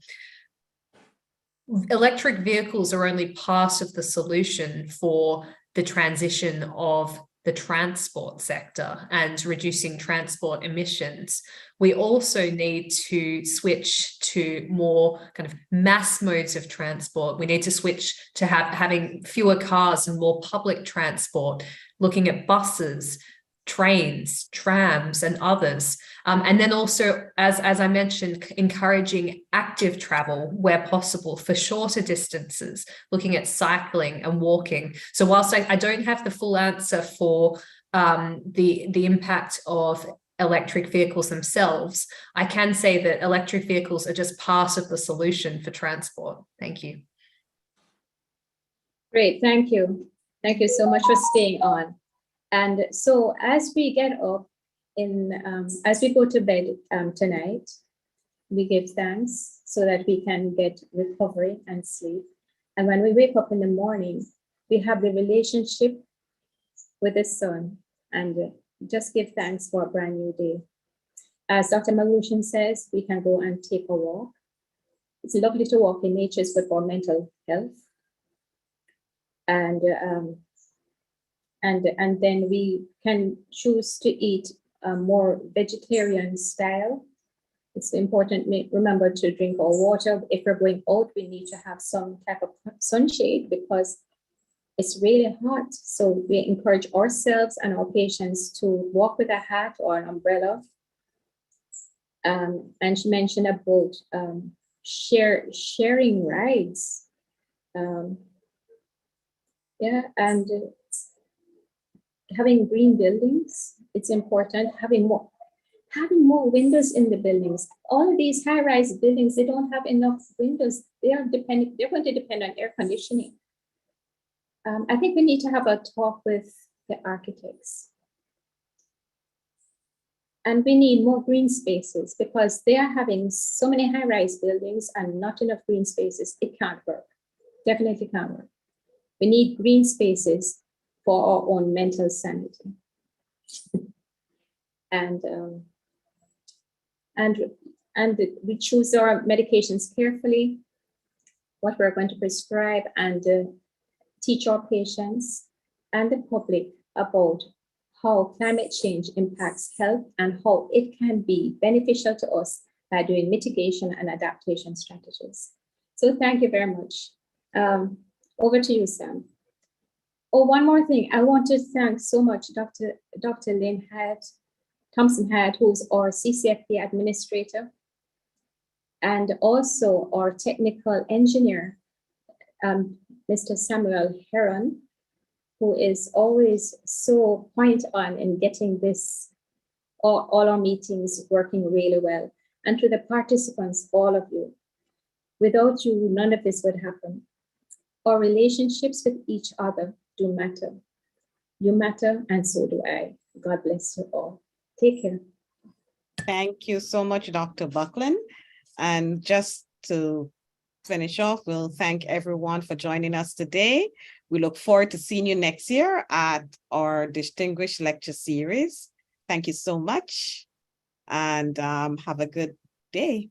Electric vehicles are only part of the solution for the transition of the transport sector and reducing transport emissions. We also need to switch to more kind of mass modes of transport. We need to switch to having fewer cars and more public transport, looking at buses, trains, trams, and others. And then also, as I mentioned, encouraging active travel where possible for shorter distances, looking at cycling and walking. So whilst I don't have the full answer for the impact of electric vehicles themselves, I can say that electric vehicles are just part of the solution for transport. Thank you. Great, thank you. Thank you so much for staying on. And so as we get up as we go to bed tonight, we give thanks so that we can get recovery and sleep. And when we wake up in the morning, we have the relationship with the sun and just give thanks for a brand new day. As Dr. Malushan says, we can go and take a walk. It's lovely to walk in nature, it's good for mental health. And then we can choose to eat a more vegetarian style. It's important, remember to drink our water. If we're going out, we need to have some type of sunshade because it's really hot. So we encourage ourselves and our patients to walk with a hat or an umbrella. And she mentioned about sharing rides. Yeah, and having green buildings, it's important. Having more windows in the buildings. All of these high-rise buildings, they don't have enough windows. They're going to depend on air conditioning. I think we need to have a talk with the architects. And we need more green spaces because they are having so many high-rise buildings and not enough green spaces. It can't work. Definitely can't work. We need green spaces for our own mental sanity. And we choose our medications carefully, what we're going to prescribe, and teach our patients and the public about how climate change impacts health and how it can be beneficial to us by doing mitigation and adaptation strategies. So thank you very much. Over to you, Sam. Oh, one more thing. I want to thank so much Dr. Lynn Thompson-Hyatt, who's our CCFP administrator, and also our technical engineer, Mr. Samuel Heron, who is always so point on in getting this, all our meetings working really well. And to the participants, all of you, without you, none of this would happen. Our relationships with each other do matter. You matter, and so do I. God bless you all. Take care. Thank you so much, Dr. Buckland. And just to finish off, we'll thank everyone for joining us today. We look forward to seeing you next year at our distinguished lecture series. Thank you so much, and have a good day.